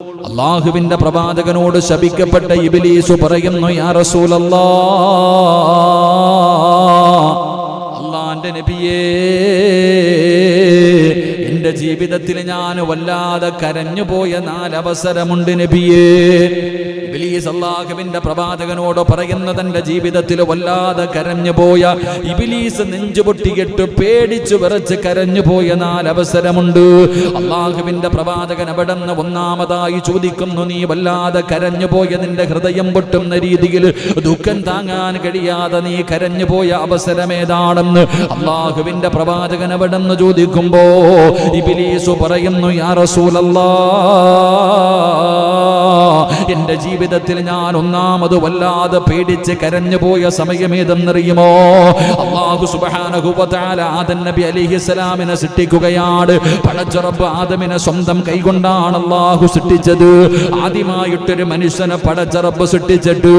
അല്ലാഹുവിന്റെ പ്രവാചകനോട് ശപിക്കപ്പെട്ട ഇബ്ലീസ് പറയുന്നു, യാ റസൂലല്ലാഹ്, അല്ലാഹുവിന്റെ നബിയേ, എന്റെ ജീവിതത്തിൽ ഞാൻ വല്ലാതെ കരഞ്ഞുപോയ 4 അവസരമുണ്ട് നബിയേ. ഇബ്ലീസ് അല്ലാഹുവിന്റെ പ്രവാചകനോട് പറയുന്നത്, എന്റെ ജീവിതത്തിൽ വല്ലാതെ കരഞ്ഞുപോയ, ഇബ്ലീസ് നെഞ്ചുപൊട്ടിയിട്ട് പേടിച്ചു വിറച്ച് കരഞ്ഞുപോയ 4 അവസരമുണ്ട്. അല്ലാഹുവിന്റെ പ്രവാചകൻ അവിടെ നിന്ന് ഒന്നാമതായി ചോദിക്കുന്നു, നീ വല്ലാതെ കരഞ്ഞുപോയ, നിന്റെ ഹൃദയം പൊട്ടുന്ന രീതിയിൽ ദുഃഖം താങ്ങാൻ കഴിയാതെ നീ കരഞ്ഞുപോയ അവസരമേതാണെന്ന് അല്ലാഹുവിന്റെ പ്രവാചകൻ അവിടെ നിന്ന് ചോദിക്കുമ്പോ ഇബ്ലീസ് പറയുന്നു, യാ റസൂലല്ലാഹ്, എന്റെ ജീവിതത്തിൽ ഞാൻ ഒന്നാമത് വല്ലാതെ പേടിച്ച് കരഞ്ഞുപോയ സമയമേതെന്നറിയുമോ? അല്ലാഹു സുബ്ഹാനഹു വ തആല ആദം നബി അലൈഹിസ്സലാമിനെ സൃഷ്ടിക്കുകയാണ്. പടച്ച റബ്ബ് ആദമിനെ സ്വന്തം കൈകൊണ്ടാണ് അല്ലാഹു സൃഷ്ടിച്ചത്. ആദ്യമായിട്ടൊരു മനുഷ്യനെ പടച്ച റബ്ബ് സൃഷ്ടിച്ചിട്ട്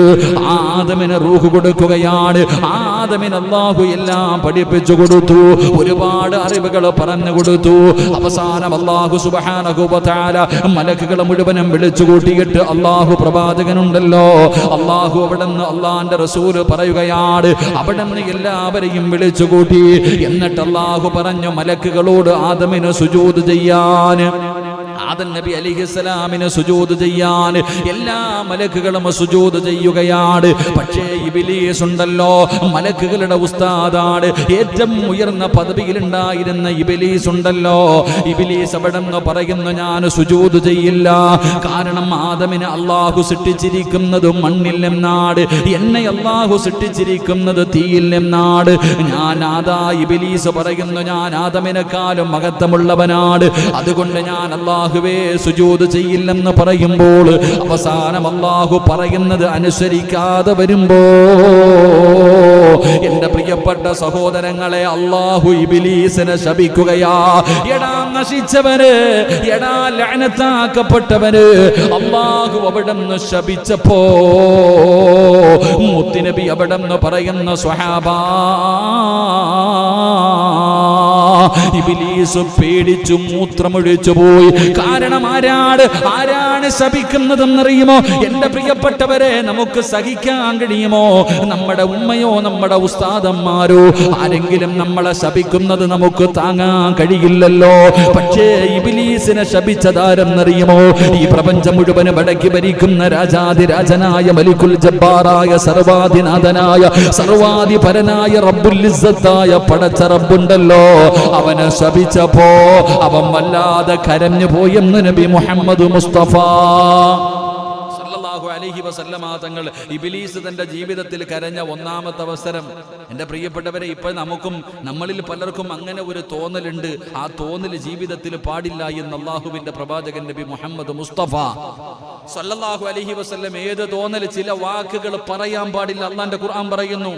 ആദമിന് റൂഹ് കൊടുക്കുകയാണ്. ആദമിന് അല്ലാഹു എല്ലാം പഠിപ്പിച്ചു കൊടുത്തു, ഒരുപാട് അറിവുകൾ പറഞ്ഞു കൊടുത്തു. അവസാനം അല്ലാഹു സുബ്ഹാനഹു വ തആല മലക്കുകളെ മുഴുവനും വിളിച്ചു കൂട്ടിയിട്ട് അല്ലാഹു പ്രവാചകനുണ്ടല്ലോ, അല്ലാഹു അവിടുന്ന് അല്ലാഹുവിന്റെ റസൂൽ പറയുകയാണ്, അവിടുന്ന് എല്ലാവരെയും വിളിച്ചു കൂട്ടി. എന്നിട്ട് അല്ലാഹു പറഞ്ഞു മലക്കുകളോട് ആദമിന് സുജൂദ് ചെയ്യാൻ, ആദം നബി അലൈഹിസ്സലാമിന് സുജൂദ് ചെയ്യാൻ എല്ലാ മലക്കുകളും സുജൂദ് ചെയ്യുകയാണ്. പക്ഷേ ഇബ്ലീസ് ഉണ്ടല്ലോ, മലക്കുകളുടെ ഉസ്താദാണ്, ഏറ്റവും ഉയർന്ന പദവിയിലുണ്ടായിരുന്ന ഇബ്ലീസ് ഉണ്ടല്ലോ, ഇബ്ലീസ് അവിടെ നിന്ന് പറയുന്നു, ഞാൻ സുജൂദ് ചെയ്യില്ല. കാരണം ആദമിനെ അല്ലാഹു സൃഷ്ടിച്ചിരിക്കുന്നത് മണ്ണിൽ നിന്നാണ്, എന്നെ അല്ലാഹു സൃഷ്ടിച്ചിരിക്കുന്നത് തീയിൽ നിന്നാണ്. ഇബ്ലീസ് പറയുന്നു, ഞാൻ ആദമിനെക്കാളും മഹത്വമുള്ളവനാണ്, അതുകൊണ്ട് ഞാൻ അല്ലാഹുവേ സുജൂദ് ചെയ്യില്ലെന്ന് പറയുമ്പോൾ അവസാനം അല്ലാഹു പറയുന്നത് അനുസരിക്കാതെ വരുമ്പോ എന്റെ പ്രിയപ്പെട്ട സഹോദരങ്ങളെ, അല്ലാഹു ഇബ്ലീസിനെ ശപിക്കുകയാ. എടാ നശിച്ചവന്, എടാ ലഅനത്താക്കപ്പെട്ടവന്, അല്ലാഹു അവിടുന്ന് ശപിച്ചപ്പോ മുത്തുനബി അവിടുന്ന് പറയുന്ന സ്വഹാബാ, ഇബ്ലീസ് പേടിച്ചു മൂത്രമൊഴിച്ചു പോയി. കാരണം ആരാണ് ശപിക്കുന്നതെന്നറിയുമോ? എന്റെ പ്രിയപ്പെട്ടവരെ, നമുക്ക് സഹിക്കാൻ കഴിയുമോ? നമ്മുടെ ഉമ്മയോ നമ്മുടെ ഉസ്താദന്മാരോ ആരെങ്കിലും നമ്മളെ ശപിക്കുന്നത് നമുക്ക് താങ്ങാൻ കഴിയില്ലല്ലോ. പക്ഷേ ഇബ്ലീസിനെ ശപിച്ചതാരെന്നറിയുമോ? ഈ പ്രപഞ്ചം മുഴുവനും അടക്കി ഭരിക്കുന്ന രാജാതിരാജനായ മലിക്കുൽ ജബ്ബാറായ സർവാധിനാഥനായ സർവാധിപരനായ റബ്ബുൽ ഇസ്സത്തായ പടച്ച റബ്ബുണ്ടല്ലോ, അവനെ ശപിച്ചപ്പോ അവൻ വല്ലാതെ കരഞ്ഞു പോയെന്ന് നബി മുഹമ്മദ് മുസ്തഫ സല്ലല്ലാഹു അലൈഹി വസല്ലമ തങ്ങൾ. ഇബ്ലീസ് തന്റെ ജീവിതത്തിൽ കരഞ്ഞ ഒന്നാമത്തെ അവസരം, എന്റെ പ്രിയപ്പെട്ടവരെ, ഇപ്പോൾ നമ്മളിൽ പലർക്കും അങ്ങനെ ഒരു തോന്നലുണ്ട്. ആ തോന്നൽ ജീവിതത്തിൽ പാടില്ല എന്ന് അല്ലാഹുവിന്റെ പ്രവാചകൻ നബി മുഹമ്മദ് മുസ്തഫ സല്ലല്ലാഹു അലൈഹി വസല്ലം ഏത് തോന്നൽ? ചില വാക്കുകൾ പറയാൻ പാടില്ല. അല്ലാഹുവിന്റെ ഖുർആൻ പറയുന്നു,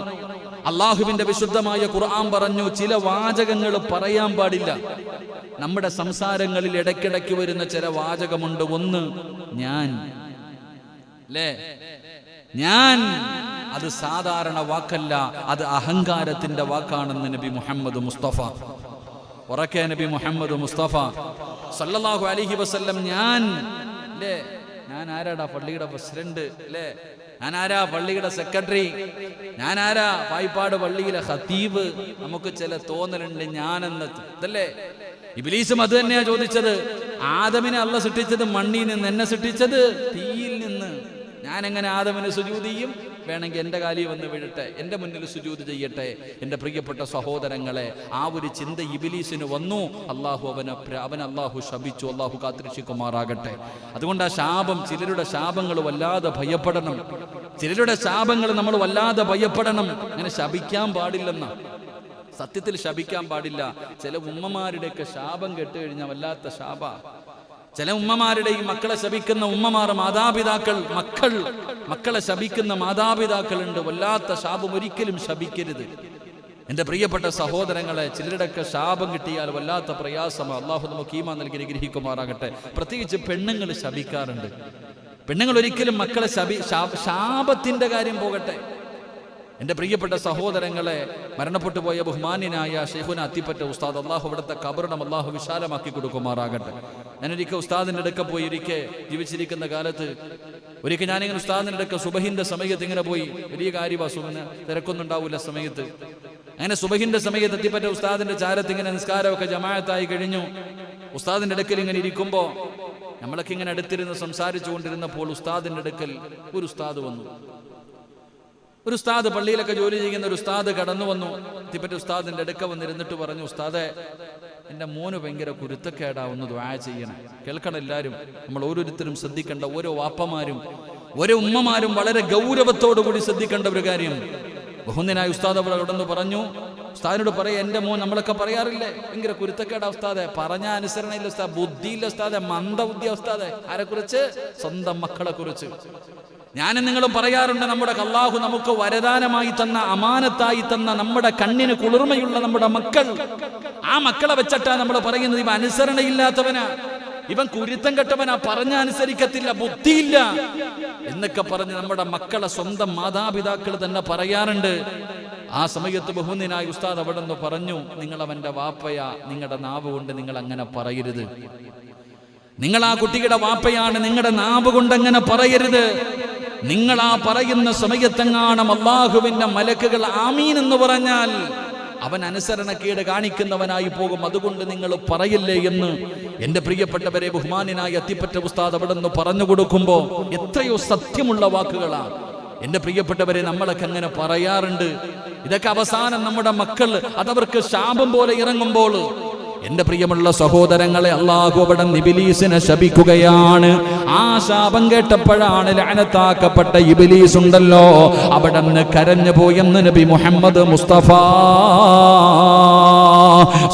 അല്ലാഹുവിന്റെ വിശുദ്ധമായ ഖുർആൻ പറഞ്ഞു, ചില വാചകങ്ങൾ പറയാൻ പാടില്ല. നമ്മുടെ സംസാരങ്ങളിൽ ഇടയ്ക്കിടയ്ക്ക് വരുന്ന ചില വാചകമുണ്ട്. ഒന്ന്, ഞാൻ, അല്ലേ? ഞാൻ, അത് സാധാരണ വാക്കല്ല, അത് അഹങ്കാരത്തിന്റെ വാക്കാണെന്ന് നബി മുഹമ്മദ് മുസ്തഫ ഉറക്കെ നബി മുഹമ്മദ് മുസ്തഫ സല്ലല്ലാഹു അലൈഹി വസല്ലം. ഞാൻ, അല്ലേ? ഞാൻ ആരാടാ? പള്ളിയുടെ പ്രസിഡന്റ്, അല്ലേ? ഞാൻ ആരാ? പള്ളിയുടെ സെക്രട്ടറി. ഞാൻ ആരാ? പായിപ്പാട് പള്ളിയിലെ ഖതീബ്. നമുക്ക് ചില തോന്നലുണ്ട് ഞാനെന്ന്, ഇതല്ലേ? ഇബ്ലീസും അത് തന്നെയാ ചോദിച്ചത്. ആദമിനെ അല്ലാഹു സൃഷ്ടിച്ചത് മണ്ണിൽ നിന്ന്, എന്നെ സൃഷ്ടിച്ചത് തീയിൽ നിന്ന്. ഞാൻ എങ്ങനെ ആദമിന് സുജൂദ് ചെയ്യും? വേണമെങ്കിൽ എൻ്റെ കാലിൽ വന്ന് വീഴട്ടെ, എൻ്റെ മുന്നിൽ സുജൂദ് ചെയ്യട്ടെ. എൻ്റെ പ്രിയപ്പെട്ട സഹോദരങ്ങളെ, ആ ഒരു ചിന്ത ഇബ്ലീസിന് വന്നു. അവൻ അല്ലാഹു ശപിച്ചു. അല്ലാഹു കാത്തിരക്ഷിക്കുമാറാകട്ടെ. അതുകൊണ്ട് ആ ശാപം, ചിലരുടെ ശാപങ്ങൾ വല്ലാതെ ഭയപ്പെടണം. ചിലരുടെ ശാപങ്ങൾ നമ്മൾ വല്ലാതെ ഭയപ്പെടണം. അങ്ങനെ ശപിക്കാൻ പാടില്ലെന്ന, സത്യത്തിൽ ശപിക്കാൻ പാടില്ല. ചില ഉമ്മമാരുടെയൊക്കെ ശാപം കേട്ടുകഴിഞ്ഞാൽ വല്ലാത്ത ശാപ. ചില ഉമ്മമാരുടെയും മക്കളെ ശപിക്കുന്ന ഉമ്മമാർ, മാതാപിതാക്കൾ, മക്കളെ ശപിക്കുന്ന മാതാപിതാക്കളുണ്ട്. വല്ലാത്ത ശാപം. ഒരിക്കലും ശപിക്കരുത് എൻ്റെ പ്രിയപ്പെട്ട സഹോദരങ്ങളെ. ചിലരുടെയൊക്കെ ശാപം കിട്ടിയാൽ വല്ലാത്ത പ്രയാസമാണ്. അല്ലാഹു നമുക്ക് ഈമാൻ നൽകി അനുഗ്രഹിക്കുമാറാകട്ടെ. പ്രത്യേകിച്ച് പെണ്ണുങ്ങൾ ശപിക്കാറുണ്ട്. പെണ്ണുങ്ങൾ ഒരിക്കലും മക്കളെ ശാപത്തിന്റെ കാര്യം പോകട്ടെ, എൻ്റെ പ്രിയപ്പെട്ട സഹോദരങ്ങളെ, മരണപ്പെട്ടു പോയ ബഹുമാന്യനായ ശൈഖുന അത്തിപ്പറ്റ ഉസ്താദ്, അള്ളാഹു അവിടുത്തെ ഖബറിടം അള്ളാഹു വിശാലമാക്കി കൊടുക്കുമാറാകട്ടെ. ഞാനൊരിക്കൽ ഉസ്താദിൻ്റെ അടുക്ക പോയി, ഒരിക്കൽ ജീവിച്ചിരിക്കുന്ന കാലത്ത് ഒരിക്കൽ ഞാനിങ്ങനെ ഉസ്താദിൻ്റെ അടുക്ക സുബഹിന്റെ സമയത്ത് ഇങ്ങനെ പോയി. വലിയ കാര്യമാണ്, സുബഹിന് തിരക്കൊന്നും ഉണ്ടാവില്ല സമയത്ത്. അങ്ങനെ സുബഹിന്റെ സമയത്ത് എത്തിപ്പറ്റ ഉസ്താദിന്റെ ചാരത്ത് ഇങ്ങനെ നിസ്കാരമൊക്കെ ജമാഅത്തായി കഴിഞ്ഞു. ഉസ്താദിന്റെ അടുക്കൽ ഇങ്ങനെ ഇരിക്കുമ്പോൾ നമ്മളൊക്കെ ഇങ്ങനെ അടുത്തിരുന്ന് സംസാരിച്ചു കൊണ്ടിരുന്നപ്പോൾ ഉസ്താദിന്റെ അടുക്കൽ ഒരു ഉസ്താദ് വന്നു. ഒരു ഉസ്താദ്, പള്ളിയിലൊക്കെ ജോലി ചെയ്യുന്ന ഒരു ഉസ്താദ് കടന്നു വന്നു. എത്തിപ്പറ്റ ഉസ്താദിന്റെ അടുക്ക വന്നിരുന്നിട്ട് പറഞ്ഞു, ഉസ്താദെ, എൻ്റെ മോന് ഭയങ്കര കുരുത്തക്കേടാവുന്നു, ദുആ ചെയ്യണം. കേൾക്കണം എല്ലാവരും, നമ്മൾ ഓരോരുത്തരും ശ്രദ്ധിക്കേണ്ട, ഓരോ വാപ്പമാരും ഓരോ ഉമ്മമാരും വളരെ ഗൗരവത്തോടു കൂടി ശ്രദ്ധിക്കേണ്ട ഒരു കാര്യം. ബഹുന്ദനായ ഉസ്താദ് അവിടെ കടന്നു പറഞ്ഞു, ഉസ്താദിനോട് പറയാം, എൻ്റെ മോൻ, നമ്മളൊക്കെ പറയാറില്ലേ ഭയങ്കര കുരുത്തക്കേടാ ഉസ്താദെ, പറഞ്ഞ അനുസരണയില്ല ഉസ്താദ്, ബുദ്ധിയില്ല ഉസ്താദെ, മന്ദബുദ്ധിയ ഉസ്താദെ. ആരെക്കുറിച്ച്? സ്വന്തം മക്കളെ കുറിച്ച്. ഞാനും നിങ്ങളും പറയാറുണ്ട്, നമ്മുടെ അല്ലാഹു നമുക്ക് വരദാനമായി തന്ന, അമാനത്തായി തന്ന, നമ്മുടെ കണ്ണിന് കുളിർമയുള്ള നമ്മുടെ മക്കൾ, ആ മക്കളെ വെച്ചിട്ടാ നമ്മൾ പറയുന്നത്, ഇവൻ അനുസരണയില്ലാത്തവനാ, ഇവൻ കുരുത്തം കെട്ടവനാ, പറഞ്ഞ അനുസരിക്കത്തില്ല, ബുദ്ധിയില്ല എന്നൊക്കെ പറഞ്ഞ് നമ്മുടെ മക്കളെ സ്വന്തം മാതാപിതാക്കൾ തന്നെ പറയാറുണ്ട്. ആ സമയത്ത് ബഹുന്ദനായ ഉസ്താദ് അവിടെ നിന്ന് പറഞ്ഞു, നിങ്ങൾ അവന്റെ വാപ്പയാ, നിങ്ങളുടെ നാവ് കൊണ്ട് നിങ്ങൾ അങ്ങനെ പറയരുത്. നിങ്ങൾ ആ കുട്ടിയുടെ വാപ്പയാണ്, നിങ്ങളുടെ നാവ് കൊണ്ട് അങ്ങനെ പറയരുത്. നിങ്ങൾ ആ പറയുന്ന സമയത്തെങ്ങാണം അല്ലാഹുവിന്റെ മലക്കുകൾ ആമീൻ എന്ന് പറഞ്ഞാൽ അവൻ അനുസരണക്കേട് കാണിക്കുന്നവനായി പോകും. അതുകൊണ്ട് നിങ്ങൾ പറയില്ലേ എന്ന് എൻ്റെ പ്രിയപ്പെട്ടവരെ, ബഹുമാന്യനായ അത്തിപ്പറ്റ ഉസ്താദ് അവിടെ നിന്ന് പറഞ്ഞു കൊടുക്കുമ്പോൾ എത്രയോ സത്യമുള്ള വാക്കുകളാണ്. എൻ്റെ പ്രിയപ്പെട്ടവരെ, നമ്മളൊക്കെ അങ്ങനെ പറയാറുണ്ട്. ഇതൊക്കെ അവസാനം നമ്മുടെ മക്കൾ അതവർക്ക് ശാപം പോലെ ഇറങ്ങുമ്പോൾ, എന്റെ പ്രിയമുള്ള സഹോദരങ്ങളെ, അല്ലാഹു അവിടെ ഇബ്ലീസിനെ ശപിക്കുകയാണ്. ആ ശാപം കേട്ടപ്പോഴാണ് ലഅനത്താക്കപ്പെട്ട ഇബ്ലീസ് ഉണ്ടല്ലോ, അവിടെ നിന്ന് കരഞ്ഞു പോയെന്ന് നബി മുഹമ്മദ് മുസ്തഫ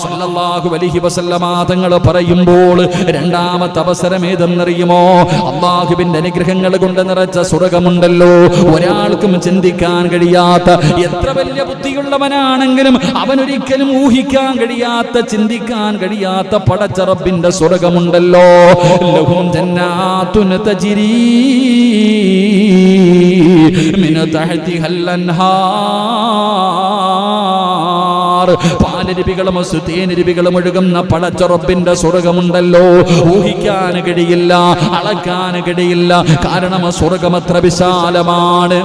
സല്ലല്ലാഹു അലൈഹി വസല്ലമ തങ്ങൾ പറയുമ്പോൾ രണ്ടാമത്തെ അവസരം ഏതെന്നറിയുമോ? അല്ലാഹുവിന്റെ അനുഗ്രഹങ്ങൾ കൊണ്ട് നിറച്ച സ്വർഗ്ഗമുണ്ടല്ലോ, ഒരാൾക്കും ചിന്തിക്കാൻ കഴിയാത്ത, എത്ര വലിയ ബുദ്ധിയുള്ളവനാണെങ്കിലും അവനൊരിക്കലും ഊഹിക്കാൻ കഴിയാത്ത, ചിന്തിക്കാൻ കഴിയാത്ത പടച്ച റബ്ബിന്റെ സ്വർഗ്ഗമുണ്ടല്ലോ. ലഹും ജന്നാത്തുൻ തജ്രീ മിൻ തഹ്തിഹൽ അൻഹാർ, പാലരുവികളും തേനരുവികളും ഒഴുകുന്ന പടച്ച റബ്ബിന്റെ സ്വർഗ്ഗമുണ്ടല്ലോ. ഊഹിക്കാൻ കഴിയില്ല, അളക്കാൻ കഴിയില്ല. കാരണം സ്വർഗ്ഗം അത്ര വിശാലമാണ്.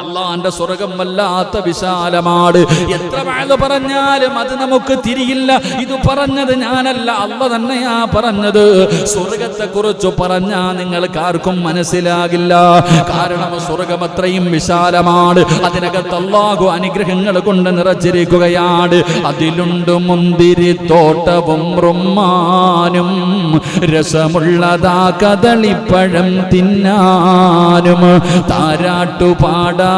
അല്ലാഹുവിന്റെ സ്വർഗ്ഗം വല്ലാത്ത വിശാലമാണ്. എത്ര വഅദ് പറഞ്ഞാലും അത് നമുക്ക് തിരിയില്ല. ഇത് പറഞ്ഞത് ഞാനല്ല, അല്ലാഹു തന്നെയാ പറഞ്ഞത്. സ്വർഗ്ഗത്തെ കുറിച്ച് പറഞ്ഞാൽ നിങ്ങൾക്ക് ആർക്കും മനസ്സിലാകില്ല. കാരണം സ്വർഗ്ഗം അത്രയും വിശാലമാണ്. അതിനകത്ത് അല്ലാഹു അനുഗ്രഹങ്ങൾ കൊണ്ട് നിറച്ചിരിക്കുകയാണ്. അതിലുണ്ട് മുന്തിരിത്തോട്ടവും റുമ്മാനും, രസമുള്ളതാ കദളിപ്പഴം തിന്നാനും, താരാട്ടുപാടാൻ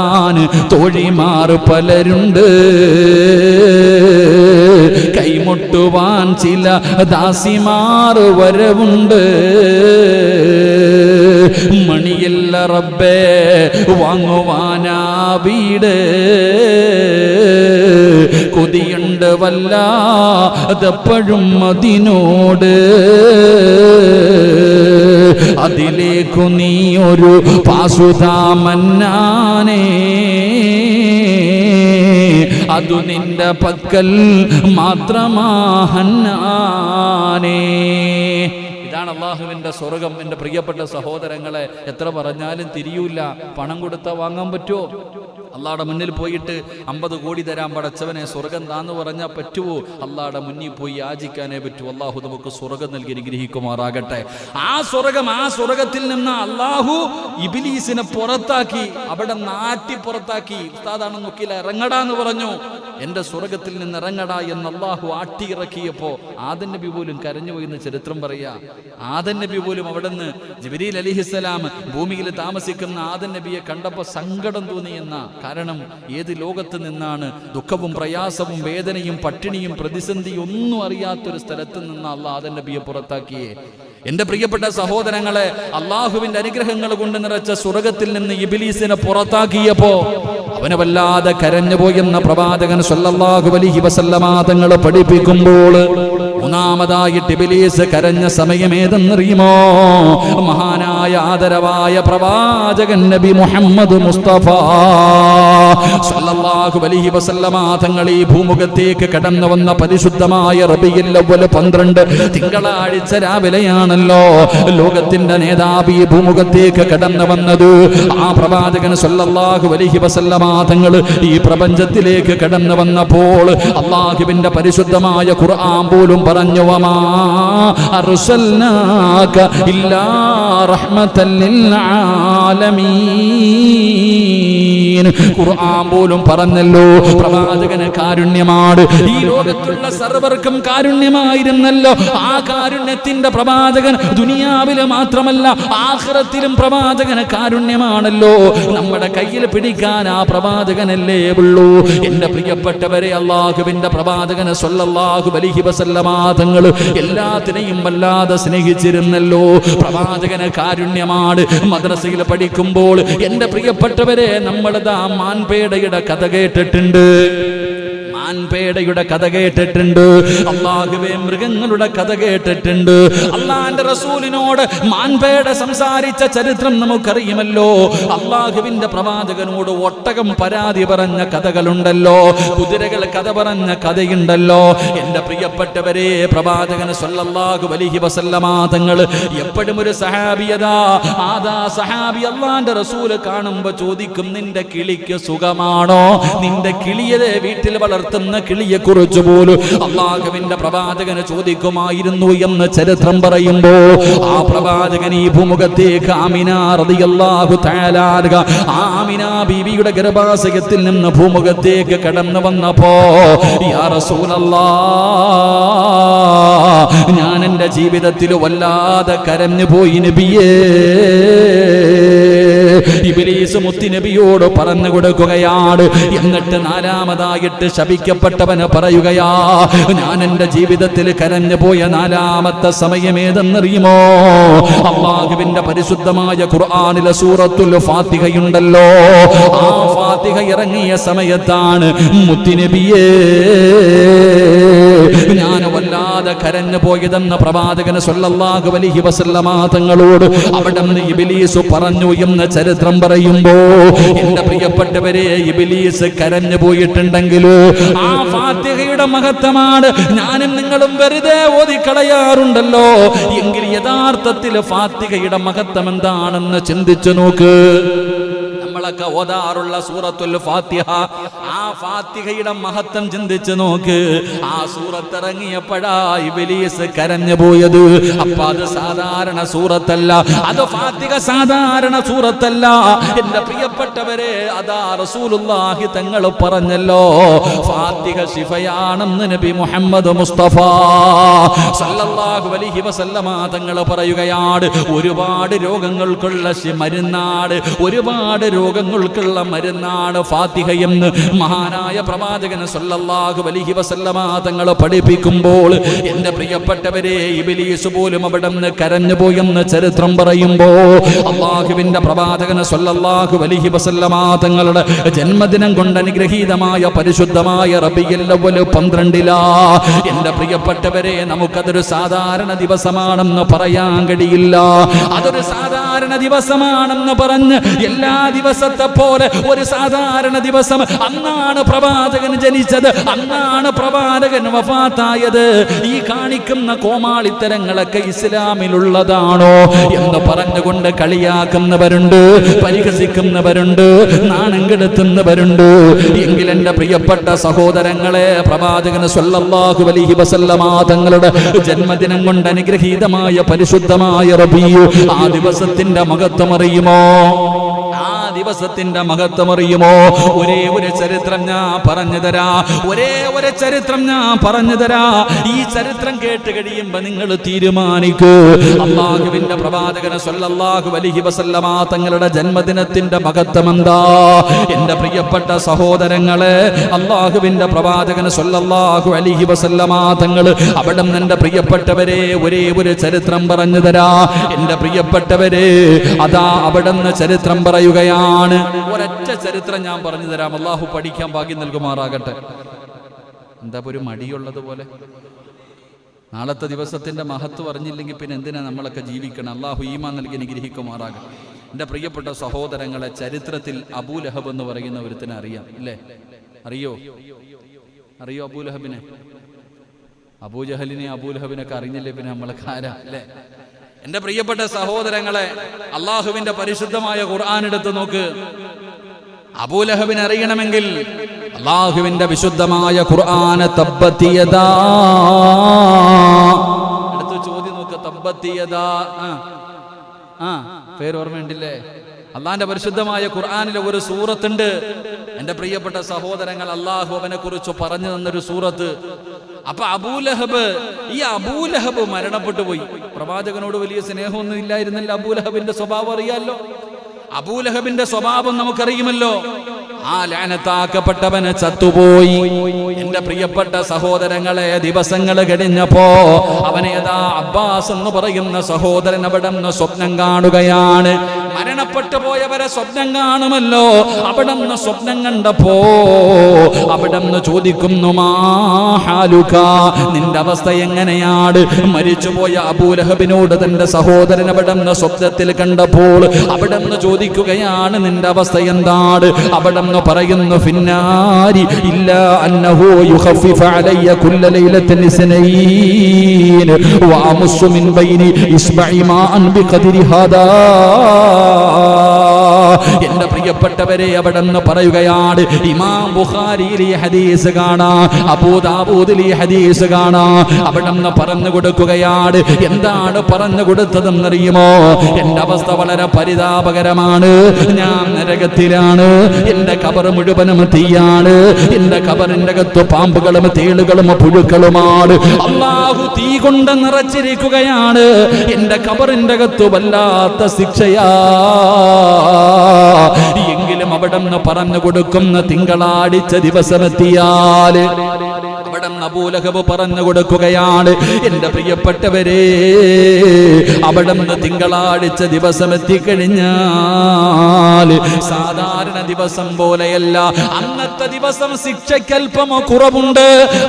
തോഴിമാർ പലരുണ്ട്, കൈമുട്ടുവാൻ ചില ദാസിമാർ വരവുണ്ട്. മണിയല്ല റബ്ബേ വാങ്ങുവാനാ വീട്, കൊതിയുണ്ട് വല്ലാതെപ്പോഴും അതിനോട്. അതിലേക്കു നീ ഒരു പാസുതാ മന്നാനേ, അതു നിന്റെ പക്കൽ മാത്രമാ ഹന്നാനേ. ഇതാണ് അല്ലാഹുവിന്റെ സ്വർഗ്ഗം. എൻ്റെ പ്രിയപ്പെട്ട സഹോദരങ്ങളെ, എത്ര പറഞ്ഞാലും തിരിയൂല. പണം കൊടുത്താൽ വാങ്ങാൻ പറ്റുമോ? അള്ളാഹുടെ മുന്നിൽ പോയിട്ട് 50 കോടി തരാൻ പടച്ചവനെ സ്വർഗം താന്ന് പറഞ്ഞാൽ പറ്റുമോ? അള്ളാഹുടെ മുന്നിൽ പോയി യാചിക്കാനേ പറ്റൂ. അള്ളാഹു നമുക്ക് സ്വർഗം നൽകി അനുഗ്രഹിക്കുമാറാകട്ടെ. ആ സ്വർഗത്തിൽ നിന്ന് അള്ളാഹു ഇബ്ലീസിനെ പുറത്താക്കി, അവിടെ നാട്ടി പുറത്താക്കി. ഉസ്താദാണ് നോക്കിയില്ല, ഇറങ്ങടാന്ന് പറഞ്ഞു. എൻ്റെ സ്വർഗത്തിൽ നിന്ന് ഇറങ്ങടാ എന്ന് അള്ളാഹു ആട്ടി ഇറക്കിയപ്പോൾ ആദം നബി പോലും കരഞ്ഞുപോയി എന്ന് ചരിത്രം പറയാ. ആദം നബി പോലും അവിടെ നിന്ന് ജിബ്രീൽ അലൈഹിസ്സലാം ഭൂമിയിൽ താമസിക്കുന്ന ആദം നബിയെ കണ്ടപ്പോൾ സങ്കടം തോന്നിയെന്ന. കാരണം ഏത് ലോകത്ത് നിന്നാണ് ദുഃഖവും പ്രയാസവും വേദനയും പട്ടിണിയും പ്രതിസന്ധിയും ഒന്നും അറിയാത്തൊരു സ്ഥലത്ത് നിന്ന് അള്ളാഹ് ആദം നബിയെ പുറത്താക്കിയേ. എൻ്റെ പ്രിയപ്പെട്ട സഹോദരങ്ങളെ, അള്ളാഹുവിന്റെ അനുഗ്രഹങ്ങൾ കൊണ്ട് നിറച്ച സ്വർഗത്തിൽ നിന്ന് ഇബ്ലീസിനെ പുറത്താക്കിയപ്പോ അവനെ വല്ലാതെ കരഞ്ഞുപോയെന്ന പ്രവാചകൻ സല്ലല്ലാഹു അലൈഹി വസല്ലമ തങ്ങൾ പഠിപ്പിക്കുമ്പോൾ മൂന്നാമതായിട്ട് ഇബ്ലീസ് കരഞ്ഞ സമയം ഏതെന്നറിയുമോ? മഹാനായ ആദരവായ പ്രവാചകൻ നബി മുഹമ്മദ് മുസ്തഫ സല്ലല്ലാഹു അലൈഹി വസല്ലമ തങ്ങൾ ഈ ഭൂമുഖത്തേക്ക് കടന്നു വന്ന പരിശുദ്ധമായ റബീഉൽ അവ്വൽ 12 തിങ്കളാഴ്ച രാവിലെയാണല്ലോ ലോകത്തിന്റെ നേതാവ് ഈ ഭൂമുഖത്തേക്ക് കടന്നു വന്നത്. ആ പ്രവാചകൻ സല്ലല്ലാഹു അലൈഹി വസല്ലമ തങ്ങൾ ഈ പ്രപഞ്ചത്തിലേക്ക് കടന്നു വന്നപ്പോൾ അല്ലാഹുവിന്റെ പരിശുദ്ധമായ ഖുർആൻ പോലും പറഞ്ഞു, വമാ അർസൽനാക ഇല്ലാ റഹ്മത്തൽ ലിൽ ആലമീൻ. ഖുർആൻ പോലും പറഞ്ഞല്ലോ പ്രവാചകന് കാരുണ്യമാണ്. ഈ ലോകത്തുള്ള സർവർക്കും കാരുണ്യമായിരുന്നല്ലോ. ആ കാരുണ്യത്തിന്റെ പ്രവാചകൻ ദുനിയാവില് മാത്രമല്ല ആഖിറത്തിലും പ്രവാചകന് കാരുണ്യമാണല്ലോ. നമ്മുടെ കയ്യിൽ പിടിക്കാൻ ആ പ്രവാചകനല്ലേ ഉള്ളൂ. എന്റെ പ്രിയപ്പെട്ടവരെ, അല്ലാഹുവിന്റെ പ്രവാചകന് സ്വല്ലല്ലാഹു അലൈഹി വസല്ലമ തങ്ങൾ എല്ലാത്തിനെയും വല്ലാതെ സ്നേഹിച്ചിരുന്നല്ലോ. പ്രവാചകന് കാരുണ്യമാണ്. മദ്രസയിൽ പഠിക്കുമ്പോൾ എന്റെ പ്രിയപ്പെട്ടവരെ നമ്മളിതാ മാൻപേടയുടെ കഥ കേട്ടിട്ടുണ്ട്. മാൻപേടയുടെ കഥ കേട്ടിട്ടുണ്ട്. അല്ലാഹുവേ, മൃഗങ്ങളുടെ കഥ കേട്ടിട്ടുണ്ട്. അല്ലാഹുവിന്റെ റസൂലിനോട് മാൻപേട സംസാരിച്ച ചരിത്രം നമുക്കറിയുമല്ലോ. അല്ലാഹുവിന്റെ പ്രവാചകനോട് ഒട്ടകം പരാതി പറഞ്ഞ കഥകളുണ്ടല്ലോ. കുതിരകൾ കഥ പറഞ്ഞ കഥയുണ്ടല്ലോ. എന്റെ പ്രിയപ്പെട്ടവരെ, പ്രവാചകൻ സ്വല്ലല്ലാഹു അലൈഹി വസല്ലമ തങ്ങൾ എപ്പോഴും ഒരു സഹാബിയതാ ആദാ സഹാബി അല്ലാഹുവിന്റെ റസൂൽ കാണുമ്പോ ചോദിക്കും, നിന്റെ കിളിക്ക് സുഖമാണോ? നിന്റെ കിളിയെ വീട്ടിൽ വളർത്തുന്ന കിളിയെ കുറിച്ച് പോലും അല്ലാഹുവിന്റെ പ്രവാചകന് ചോദിക്കുമായിരുന്നു എന്ന് ചരിത്രം പറയുമ്പോ ആ പ്രവാചകൻ ഈ ഭൂമുഖത്തേക്ക് ആമിന റളിയല്ലാഹു തആല ആമിന ബീവിയുടെ ഗർഭാശയത്തിൽ നിന്ന് ഭൂമുഖത്തേക്ക് കടന്നു വന്നപ്പോ, യാ റസൂലല്ലാഹ്, ഞാൻ എൻ്റെ ജീവിതത്തിൽ വല്ലാതെ കരഞ്ഞു പോയി നബിയേ. ഇബ്ലീസ് മുത്തി നബിയോട് പറഞ്ഞു കൊടുക്കുകയാണ്. എന്നിട്ട് നാലാമതായിട്ട് ശപിക്കപ്പെട്ടവന് പറയുകയാ, ഞാൻ എൻ്റെ ജീവിതത്തിൽ കരഞ്ഞു പോയ നാലാമത്തെ സമയം ഏതെന്നറിയുമോ? അല്ലാഹുവിന്റെ പരിശുദ്ധമായ ഖുർആനിലെ സൂറത്തുൽ ഫാത്തിഹയുണ്ടല്ലോ. ആ ഫാത്തിഹ ഇറങ്ങിയ സമയത്താണ് മുത്തി നബിയേ ഞാൻ വല്ലാതെ കരഞ്ഞു പോയതെന്ന പ്രവാചകൻ സ്വല്ലല്ലാഹു അലൈഹി വസല്ലമ തങ്ങളോട് അവിടെ നിന്ന് ഇബ്ലീസ് പറഞ്ഞു എന്ന് ചരിത്രം പറയുമ്പോ, എന്റെ പ്രിയപ്പെട്ടവരെ, ഇബ്ലീസ് കരഞ്ഞു പോയിട്ടുണ്ടെങ്കിൽ ആ ഫാത്തിഹയുടെ മഹത്വമാണ് ഞാനും നിങ്ങളും വെറുതെ ഓതിക്കളയാറുണ്ടല്ലോ. എങ്കിൽ യഥാർത്ഥത്തിൽ ഫാത്തിഹയുടെ മഹത്വം എന്താണെന്ന് ചിന്തിച്ചു നോക്ക്. നമ്മളൊക്കെ ഓതാറുള്ള സൂറത്തുൽ ഫാത്തിഹ, ആ ഫാത്തിഹയുടെ മഹത്വം ചിന്തിച്ചു നോക്ക്. ആ സൂറത്ത് ഇറങ്ങിയപ്പോഴാ ഇബ്ലീസ് കരഞ്ഞു പോയത്. അപ്പൊ അത് സാധാരണ സൂറത്തല്ല, അത് ഫാത്തിഹ സാധാരണ സൂറത്തല്ല. എന്റെ പ്രിയപ്പെട്ടവരെ, അതാ റസൂലുള്ളാഹി തങ്ങൾ പറഞ്ഞല്ലോ, ഫാത്തിഹ ശിഫയാണെന്ന് നബി മുഹമ്മദ് മുസ്തഫ സല്ലല്ലാഹു അലൈഹി വസല്ലമ തങ്ങൾ പറയുകയാണ്. ഒരുപാട് രോഗങ്ങൾക്കുള്ള മരുന്നാണ്, ഒരുപാട് രോഗങ്ങൾക്കുള്ള മരുന്നാണ് ഫാത്തിഹ എന്ന് മഹാനായ പ്രവാചകൻ സല്ലല്ലാഹു അലൈഹി വസല്ലമ തങ്ങൾ പഠിപ്പിക്കുമ്പോൾ, എന്റെ പ്രിയപ്പെട്ടവരെ, ഇബ്ലീസ് പോലും അവിടെ നിന്ന് കരഞ്ഞു പോയെന്ന് ചരിത്രം പറയുമ്പോ അല്ലാഹുവിന്റെ പ്രവാചകൻ സല്ലല്ലാഹു അലൈഹി വസല്ലമ തങ്ങളുടെ ജന്മദിനം കൊണ്ട് അനുഗ്രഹീതമായ പരിശുദ്ധമായ റബീഉൽ അവ്വൽ 12 എന്റെ പ്രിയപ്പെട്ടവരെ, നമുക്കതൊരു സാധാരണ ദിവസമാണെന്ന് പറയാൻ കഴിയില്ല. അതൊരു സാധാരണ ദിവസമാണെന്ന് പറഞ്ഞ് എല്ലാ ദിവസത്തെ പോലെ ഒരു സാധാരണ ദിവസം അന്നാണ് പ്രവാചകൻ ജനിച്ചത്, അന്നാണ് പ്രവാചകൻ വഫാത്തായത്. ഈ കാണിക്കുന്ന കോമാളിത്തരങ്ങളൊക്കെ ഇസ്ലാമിലുള്ളതാണോ എന്ന് പറഞ്ഞുകൊണ്ട് കളിയാക്കുന്നവരുണ്ട്, പരിഹസിക്കുന്നവരുണ്ട്, നാണം കെടുത്തുന്നവരുണ്ട്. എങ്കിൽ എന്റെ പ്രിയപ്പെട്ട സഹോദരങ്ങളെ, പ്രവാചകൻ സ്വല്ലല്ലാഹു അലൈഹി വസല്ലമ തങ്ങളുടെ ജന്മദിനം കൊണ്ട് അനുഗ്രഹീതമായ പരിശുദ്ധമായ റബീഉ, ആ ദിവസത്തിന്റെ മഹത്വം അറിയുമോ? ദിവസത്തിന്റെ മഹത്വം അറിയുമോ? ഒരേ ഒരു ചരിത്രം ഞാൻ പറഞ്ഞു തരാ, ഒരേ ഒരു ചരിത്രം ഞാൻ പറഞ്ഞു തരാ. ഈ ചരിത്രം കേട്ട് കഴിയുമ്പോ നിങ്ങൾ തീരുമാനിക്കൂ, അല്ലാഹുവിന്റെ പ്രവാചകൻ സ്വല്ലല്ലാഹു അലൈഹി വസല്ലമ തങ്ങളുടെ ജന്മദിനത്തിന്റെ മഹത്വം എന്താ? എന്റെ പ്രിയപ്പെട്ട സഹോദരങ്ങളെ, അല്ലാഹുവിന്റെ പ്രവാചകൻ സ്വല്ലല്ലാഹു അലൈഹി വസല്ലമ തങ്ങൾ അവിടെ നിന്ന് എന്റെ പ്രിയപ്പെട്ടവരെ ഒരേ ഒരു ചരിത്രം പറഞ്ഞു തരാ. എന്റെ പ്രിയപ്പെട്ടവരെ, അതാ അവിടെ നിന്ന് ചരിത്രം പറയുകയാണ്. ഒരൊറ്റ ചരിത്രം ഞാൻ പറഞ്ഞു തരാം. അല്ലാഹു പഠിക്കാൻ ഭാഗ്യം നൽകുമാറാകട്ടെ. എന്താ ഒരു മടിയുള്ളത് പോലെ? നാളത്തെ ദിവസത്തിൻ്റെ മഹത്വം അറിഞ്ഞില്ലെങ്കിൽ പിന്നെ എന്തിനാ നമ്മളൊക്കെ ജീവിക്കണം? അള്ളാഹു ഈമാൻ നൽകി അനുഗ്രഹിക്കുമാറാകും. എൻ്റെ പ്രിയപ്പെട്ട സഹോദരങ്ങളെ, ചരിത്രത്തിൽ അബൂലഹബ് എന്ന് പറയുന്ന ഒരുത്തിനെ അറിയാം അല്ലേ? അറിയോ അബൂലഹബിനെ? അബൂജഹലിനെ അബൂലഹബിനൊക്കെ അറിഞ്ഞില്ലേ പിന്നെ നമ്മളൊക്കെ ആരാ അല്ലേ? എൻ്റെ പ്രിയപ്പെട്ട സഹോദരങ്ങളെ, അള്ളാഹുവിന്റെ പരിശുദ്ധമായ ഖുർആൻ എടുത്ത് നോക്ക്. അബൂലഹബിനെ അറിയണമെങ്കിൽ അള്ളാഹുവിന്റെ വിശുദ്ധമായ ഖുർആനെ തബ്ബത് യദാ എടുത്ത് ചോദ്യം നോക്ക്. തബ്ബത് യദാ പേര് ഓർമ്മയുണ്ടില്ലേ? അള്ളാഹിന്റെ പരിശുദ്ധമായ ഖുർആനിലെ ഒരു സൂറത്തുണ്ട്. എൻ്റെ പ്രിയപ്പെട്ട സഹോദരങ്ങൾ, അള്ളാഹു അവനെ കുറിച്ച് പറഞ്ഞു തന്നൊരു സൂറത്ത്. അപ്പൊ ഈ അബൂലഹബ് മരണപ്പെട്ടു പോയി. പ്രവാചകനോട് വലിയ സ്നേഹമൊന്നും ഇല്ലായിരുന്നല്ലോ. അബൂലഹബിന്റെ സ്വഭാവം അറിയാലോ. അബൂലഹബിന്റെ സ്വഭാവം നമുക്കറിയുമല്ലോ. ആ ലാനത്താക്കപ്പെട്ടവന് ചത്തുപോയി. എന്റെ പ്രിയപ്പെട്ട സഹോദരങ്ങളെ, ദിവസങ്ങൾ കഴിഞ്ഞപ്പോ അവനേതാ അബ്ബാസ് എന്ന് പറയുന്ന സഹോദരൻ അവിടെ നിന്ന് സ്വപ്നം കാണുകയാണ്. മരണപ്പെട്ടു പോയവരെ സ്വപ്നം കാണുമല്ലോ. അവിടെ നിന്ന് സ്വപ്നം കണ്ടപ്പോ അവിടെ നിന്ന് ചോദിക്കുന്നു, മാഹാലുക, നിന്റെ അവസ്ഥ എങ്ങനെയാണ്? മരിച്ചുപോയ അബൂലഹബിനോട് തന്റെ സഹോദരൻ അവിടെ നിന്ന് സ്വപ്നത്തിൽ കണ്ടപ്പോൾ അവിടെ നിന്ന് ചോദിക്കുകയാണ്, നിന്റെ അവസ്ഥ എന്താണ്? അവിടെ പറയുന്നു, ഫിന്നാരി ഇല്ലാ അന്നഹു യുഖഫിഫു അലയ്യ കുല്ല ലൈലത്തിൻ ഇസ്നൈൻ വഅമുസ്സു മിൻ ബൈനി ഇസ്ബഇ മാഅൻ ബിഖദ്രി ഹാദാ. എന്റെ പ്രിയപ്പെട്ടവരെ, അവിടെ നിന്ന് പറയുകയാണ്, ഇമാം ബുഖാരിയിൽ ഈ ഹദീസ് കാണാം, അബൂ ദാവൂദിൽ ഈ ഹദീസ് കാണാം. അവിടെ നിന്ന് പറഞ്ഞു കൊടുക്കുകയാണ്. എന്താണ് പറഞ്ഞു കൊടുത്തതെന്നറിയുമോ? എന്റെ അവസ്ഥ വളരെ പരിതാപകരമാണ്. ഞാൻ നരകത്തിലാണ്. എന്റെ ഖബർ മുഴുവനും തീയാണ്. എന്റെ ഖബറിന്റെ അകത്ത് പാമ്പുകളും തേളുകളും പുഴുക്കളുമാണ്. അല്ലാഹു തീ കൊണ്ട് നിറച്ചിരിക്കുകയാണ്. എന്റെ ഖബറിന്റെ അകത്ത് വല്ലാത്ത ശിക്ഷയാ. എങ്കിലും അവിടെ നിന്ന് പറഞ്ഞു കൊടുക്കുന്ന തിങ്കളാഴ്ച ദിവസമെത്തിയാൽ അവിടെ അബൂലഹബ് പറഞ്ഞു കൊടുക്കുകയാണ്, എന്റെ പ്രിയപ്പെട്ടവരെ, അവിടെ നിന്ന് തിങ്കളാഴ്ച ദിവസം എത്തിക്കഴിഞ്ഞാൽ സാധാരണ ദിവസം പോലെയല്ല. അന്നത്തെ ദിവസം ശിക്ഷയ്ക്കൽപ്പം കുറവുണ്ട്.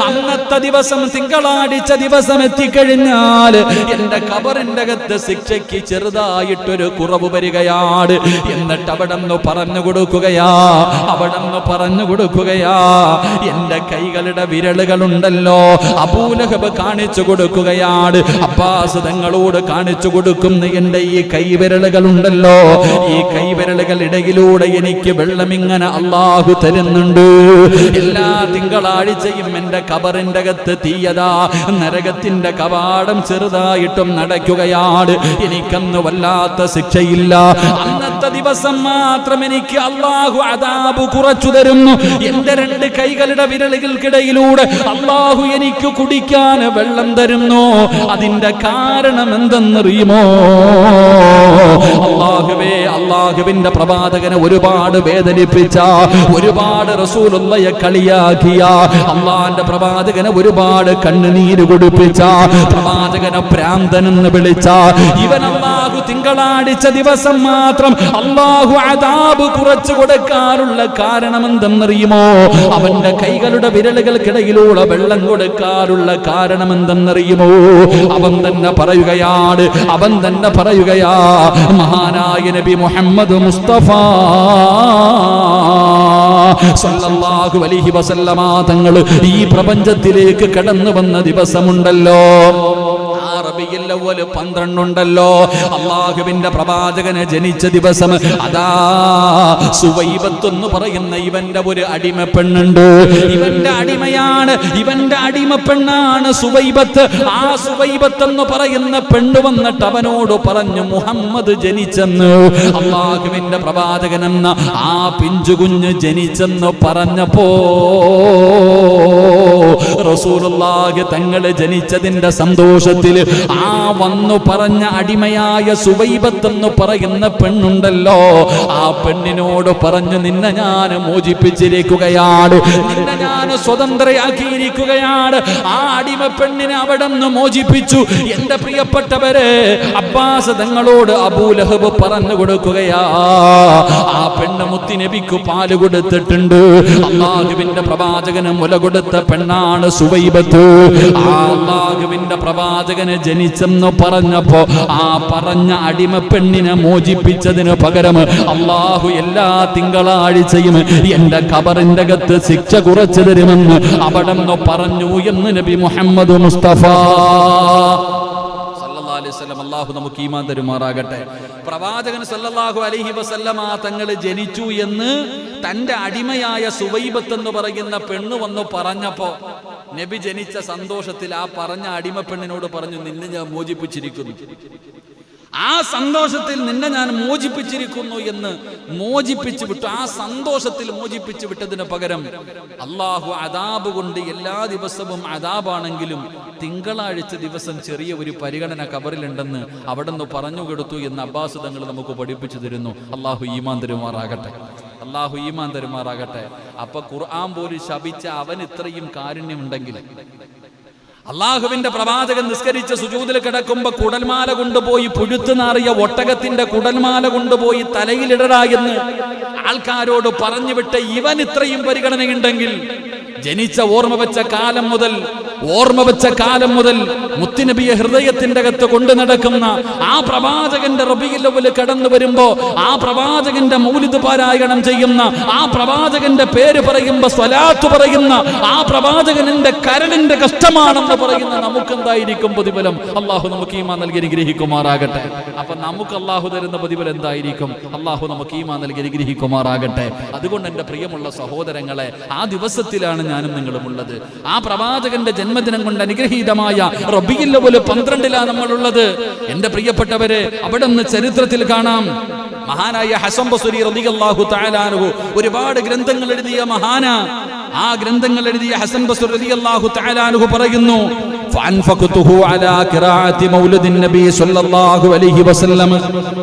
അന്നത്തെ ദിവസം തിങ്കളാഴ്ച ദിവസം എത്തിക്കഴിഞ്ഞാൽ എന്റെ ഖബറിന്റെ അകത്ത് ശിക്ഷയ്ക്ക് ചെറുതായിട്ടൊരു കുറവ് വരികയാണ്. എന്നിട്ട് അവിടെ നിന്ന് പറഞ്ഞു കൊടുക്കുകയാ, എന്റെ കൈകളുടെ വിരലുകളുണ്ടല്ലോ, അബൂലഹബ് കാണിച്ചു കൊടുക്കുകയാണ്. അബ്ബാസ് തങ്ങളോട് കാണിച്ചു കൊടുക്കുന്ന എന്റെ ഈ കൈവിരലുകളുണ്ടല്ലോ, ഈ കൈവിരലുകൾ ഇടയിലൂടെ എനിക്ക് വെള്ളം ഇങ്ങനെ അള്ളാഹു തരുന്നുണ്ട്. എല്ലാ തിങ്കളാഴ്ചയും എന്റെ ഖബറിന്റെ അകത്ത് തീയതാ, നരകത്തിന്റെ കവാടം ചെറുതായിട്ടും നടക്കുകയാണ്. എനിക്കന്ന് വല്ലാത്ത ശിക്ഷയില്ല. അന്നത്തെ ദിവസം മാത്രം എനിക്ക് അള്ളാഹു അദാബ് കുറച്ചു തരുന്നു. എന്റെ രണ്ട് കൈകളുടെ വിരലുകൾക്കിടയിലൂടെ അള്ളാഹു എനിക്ക് കുടിക്കാൻ വെള്ളം തരുന്നു. അതിന്റെ കാരണം എന്തെന്നറിയുമോ? അള്ളാഹുവേ, അള്ളാഹുവിന്റെ പ്രവാചകനെ ഒരുപാട് വേദനിപ്പിച്ച, ഒരുപാട് റസൂലുള്ളയെ കളിയാക്കിയ, അള്ളാന്റെ പ്രവാചകനെ ഒരുപാട് കണ്ണുനീര് കൊടുപ്പിച്ച, പ്രവാചകനെ ഭ്രാന്തനെന്ന് വിളിച്ച ഇവൻ അള്ളാഹു തിങ്കളാഴ്ച ദിവസം മാത്രം അള്ളാഹു അദാബ് കുറച്ചു കൊടുക്കാനുള്ള കാരണം എന്തെന്നറിയുമോ? അവന്റെ കൈകളുടെ വിരലുകൾക്കിടയിലൂടെ വെള്ളം കൊടുക്കാനുള്ള കാരണം എന്തെന്നറിയുമോ? അവൻ തന്നെ പറയുകയാ, മഹാനായ നബി മുഹമ്മദ് മുസ്തഫ സല്ലല്ലാഹു അലൈഹി വസല്ലമ തങ്ങൾ ഈ പ്രപഞ്ചത്തിലേക്ക് കടന്നു വന്ന ദിവസമുണ്ടല്ലോ, റബീഉൽ അവ്വൽ 12 ഉണ്ടല്ലോ, അള്ളാഹുവിന്റെ പ്രവാചകനെ ജനിച്ച ദിവസം. അതാ സുവൈബത്ത് എന്ന് പറയുന്ന ഇവന്റെ ഒരു അടിമ പെണ്ണുണ്ട്. ഇവന്റെ അടിമയാണ്, ഇവന്റെ അടിമ പെണ്ണാണ് സുവൈബത്ത്. ആ സുവൈബത്ത് എന്ന് പറയുന്ന പെണ്ണ് വന്നിട്ട് അവനോട് പറഞ്ഞു, മുഹമ്മദ് ജനിച്ചെന്ന്, അള്ളാഹുവിന്റെ പ്രവാചകൻ എന്ന ആ പിഞ്ചുകുഞ്ഞ് ജനിച്ചെന്ന് പറഞ്ഞപ്പോ റസൂലുള്ളാഹി തങ്ങൾ ജനിച്ചതിന്റെ സന്തോഷത്തിൽ ആ വന്നു പറഞ്ഞ അടിമയായ സുവൈബത്തെന്ന് പറയുന്ന പെണ്ണുണ്ടല്ലോ, ആ പെണ്ണിനോട് പറഞ്ഞു, നിന്നെ ഞാൻ മോചിപ്പിച്ചിരിക്കുകയാണ്, നിന്നെ ഞാൻ സ്വതന്ത്രയാക്കിയിരിക്കുകയാണ്. ആ അടിമ പെണ്ണിനെ അവിടെ നിന്ന് മോചിപ്പിച്ചു. എന്റെ പ്രിയപ്പെട്ടവരെ, അബ്ബാസ് തങ്ങളോട് അബൂ ലഹബ് പറഞ്ഞു കൊടുക്കുകയാ, ആ പെണ്ണ് മുത്തി നബിക്ക് പാല് കൊടുത്തിട്ടുണ്ട്. അല്ലാഹുവിന്റെ പ്രവാചകന് മുല കൊടുത്ത പെണ്ണാണ് സുവൈബത്ത്. ആ അല്ലാഹുവിന്റെ പ്രവാചകന് ജനിച്ചെന്ന് പറഞ്ഞപ്പോ ആ പറഞ്ഞ അടിമ പെണ്ണിനെ മോചിപ്പിച്ചതിന് പകരം അല്ലാഹു എല്ലാ തിങ്കളാഴ്ചയും എന്റെ ഖബറിന്റെ അകത്ത് ശിക്ഷ കുറച്ചു തരുമെന്ന് അവിടെ നിന്ന് പറഞ്ഞു എന്ന് നബി മുഹമ്മദ് മുസ്തഫ സല്ലല്ലാഹു അലൈഹി വസല്ലം. അല്ലാഹു നമുക്ക് ഈമാൻ തരുമാറാകട്ടെ. പ്രവാചകൻ സല്ലല്ലാഹു അലൈഹി വസല്ലമ തങ്ങൾ ജനിച്ചു എന്ന് തന്റെ അടിമയായ സുവൈബത്ത് എന്ന് പറയുന്ന പെണ്ണ് വന്നു പറഞ്ഞപ്പോ നബി ജനിച്ച സന്തോഷത്തിൽ ആ പറഞ്ഞ അടിമ പെണ്ണിനോട് പറഞ്ഞു, നിന്നെ ഞാൻ മോചിപ്പിച്ചിരിക്കുന്നു. ആ സന്തോഷത്തിൽ നിന്നെ ഞാൻ മോചിപ്പിച്ചിരിക്കുന്നു എന്ന് മോചിപ്പിച്ചു വിട്ടു. ആ സന്തോഷത്തിൽ മോചിപ്പിച്ചു വിട്ടതിന് പകരം അള്ളാഹു അദാബ് കൊണ്ട് എല്ലാ ദിവസവും അദാബാണെങ്കിലും തിങ്കളാഴ്ച ദിവസം ചെറിയ ഒരു പരിഗണന ഖബറിലുണ്ടെന്ന് അവിടെ നിന്ന് പറഞ്ഞു കൊടുത്തു എന്ന് അബ്ബാസ് തങ്ങൾ നമുക്ക് പഠിപ്പിച്ചു തരുന്നു. അള്ളാഹു ഈമാൻ തരുമാറാകട്ടെ. അള്ളാഹു ഈമാൻ തരുമാറാകട്ടെ. അപ്പൊ ഖുർആൻ പോലും ശപിച്ച അവൻ ഇത്രയും കാരുണ്യമുണ്ടെങ്കിൽ അള്ളാഹുവിന്റെ പ്രവാചകൻ നിസ്കരിച്ച് സുജൂദിൽ കിടക്കുമ്പോ കുടൽമാല കൊണ്ടുപോയി പുഴുത്തു നാറിയ ഒട്ടകത്തിന്റെ കുടൽമാല കൊണ്ടുപോയി തലയിലിടടാ എന്ന് ആൾക്കാരോട് പറഞ്ഞു വിട്ട ഇവൻ ഇത്രയും പരിഗണനയുണ്ടെങ്കിൽ ജനിച്ച ഓർമ്മ വെച്ച കാലം മുതൽ മുത്തുനബിയെ ഹൃദയത്തിന്റെ അകത്ത് കൊണ്ടു നടക്കുന്ന ആ പ്രവാചകന്റെ റബീഉൽ അവ്വൽ കടന്നു വരുമ്പോ ആ പ്രവാചകന്റെ മൗലിദ് പാരായണം ചെയ്യുന്ന ആ പ്രവാചകന്റെ പേര് പറയുമ്പോ സ്വലാത്ത് പറയുന്ന ആ പ്രവാചകന്റെ കരളിന്റെ കഷ്ടമാണെന്ന് പറയുന്ന നമുക്കെന്തായിരിക്കും പ്രതിഫലം? അള്ളാഹു നമുക്ക് ഈമാൻ നൽകി അനുഗ്രഹിക്കുമാറാകട്ടെ. അപ്പൊ നമുക്ക് അള്ളാഹു തരുന്ന പ്രതിഫലം എന്തായിരിക്കും? അള്ളാഹു നമുക്ക് ഈമാൻ നൽകി അനുഗ്രഹിക്കുമാറാകട്ടെ. അതുകൊണ്ട് എന്റെ പ്രിയമുള്ള സഹോദരങ്ങളെ, ആ ദിവസത്തിലാണ് ഞാനും നിങ്ങളും ഉള്ളത്. ആ പ്രവാചകന്റെ ജന്മദിനം കൊണ്ട് അനുഗ്രഹീതമായ റബീഉൽ അവ്വൽ 12 നമ്മളുള്ളത്. എന്റെ പ്രിയപ്പെട്ടവരെ, അവിടെ നിന്ന് ചരിത്രത്തിൽ കാണാം, മഹാനായ ഹസൻ ബസ്രി റളിയല്ലാഹു തആല അൻഹു ഒരുപാട് ഗ്രന്ഥങ്ങൾ എഴുതിയ മഹാനാ. ആ ഗ്രന്ഥങ്ങൾ എഴുതിയ ഹസൻ ബസ്രി റളിയല്ലാഹു തആല അൻഹു പറയുന്നു, ഫഅൻഫഖതുഹു അലാ ഖിറാഅത്തി മൗലിദിൻ നബി സ്വല്ലല്ലാഹു അലൈഹി വസല്ലം.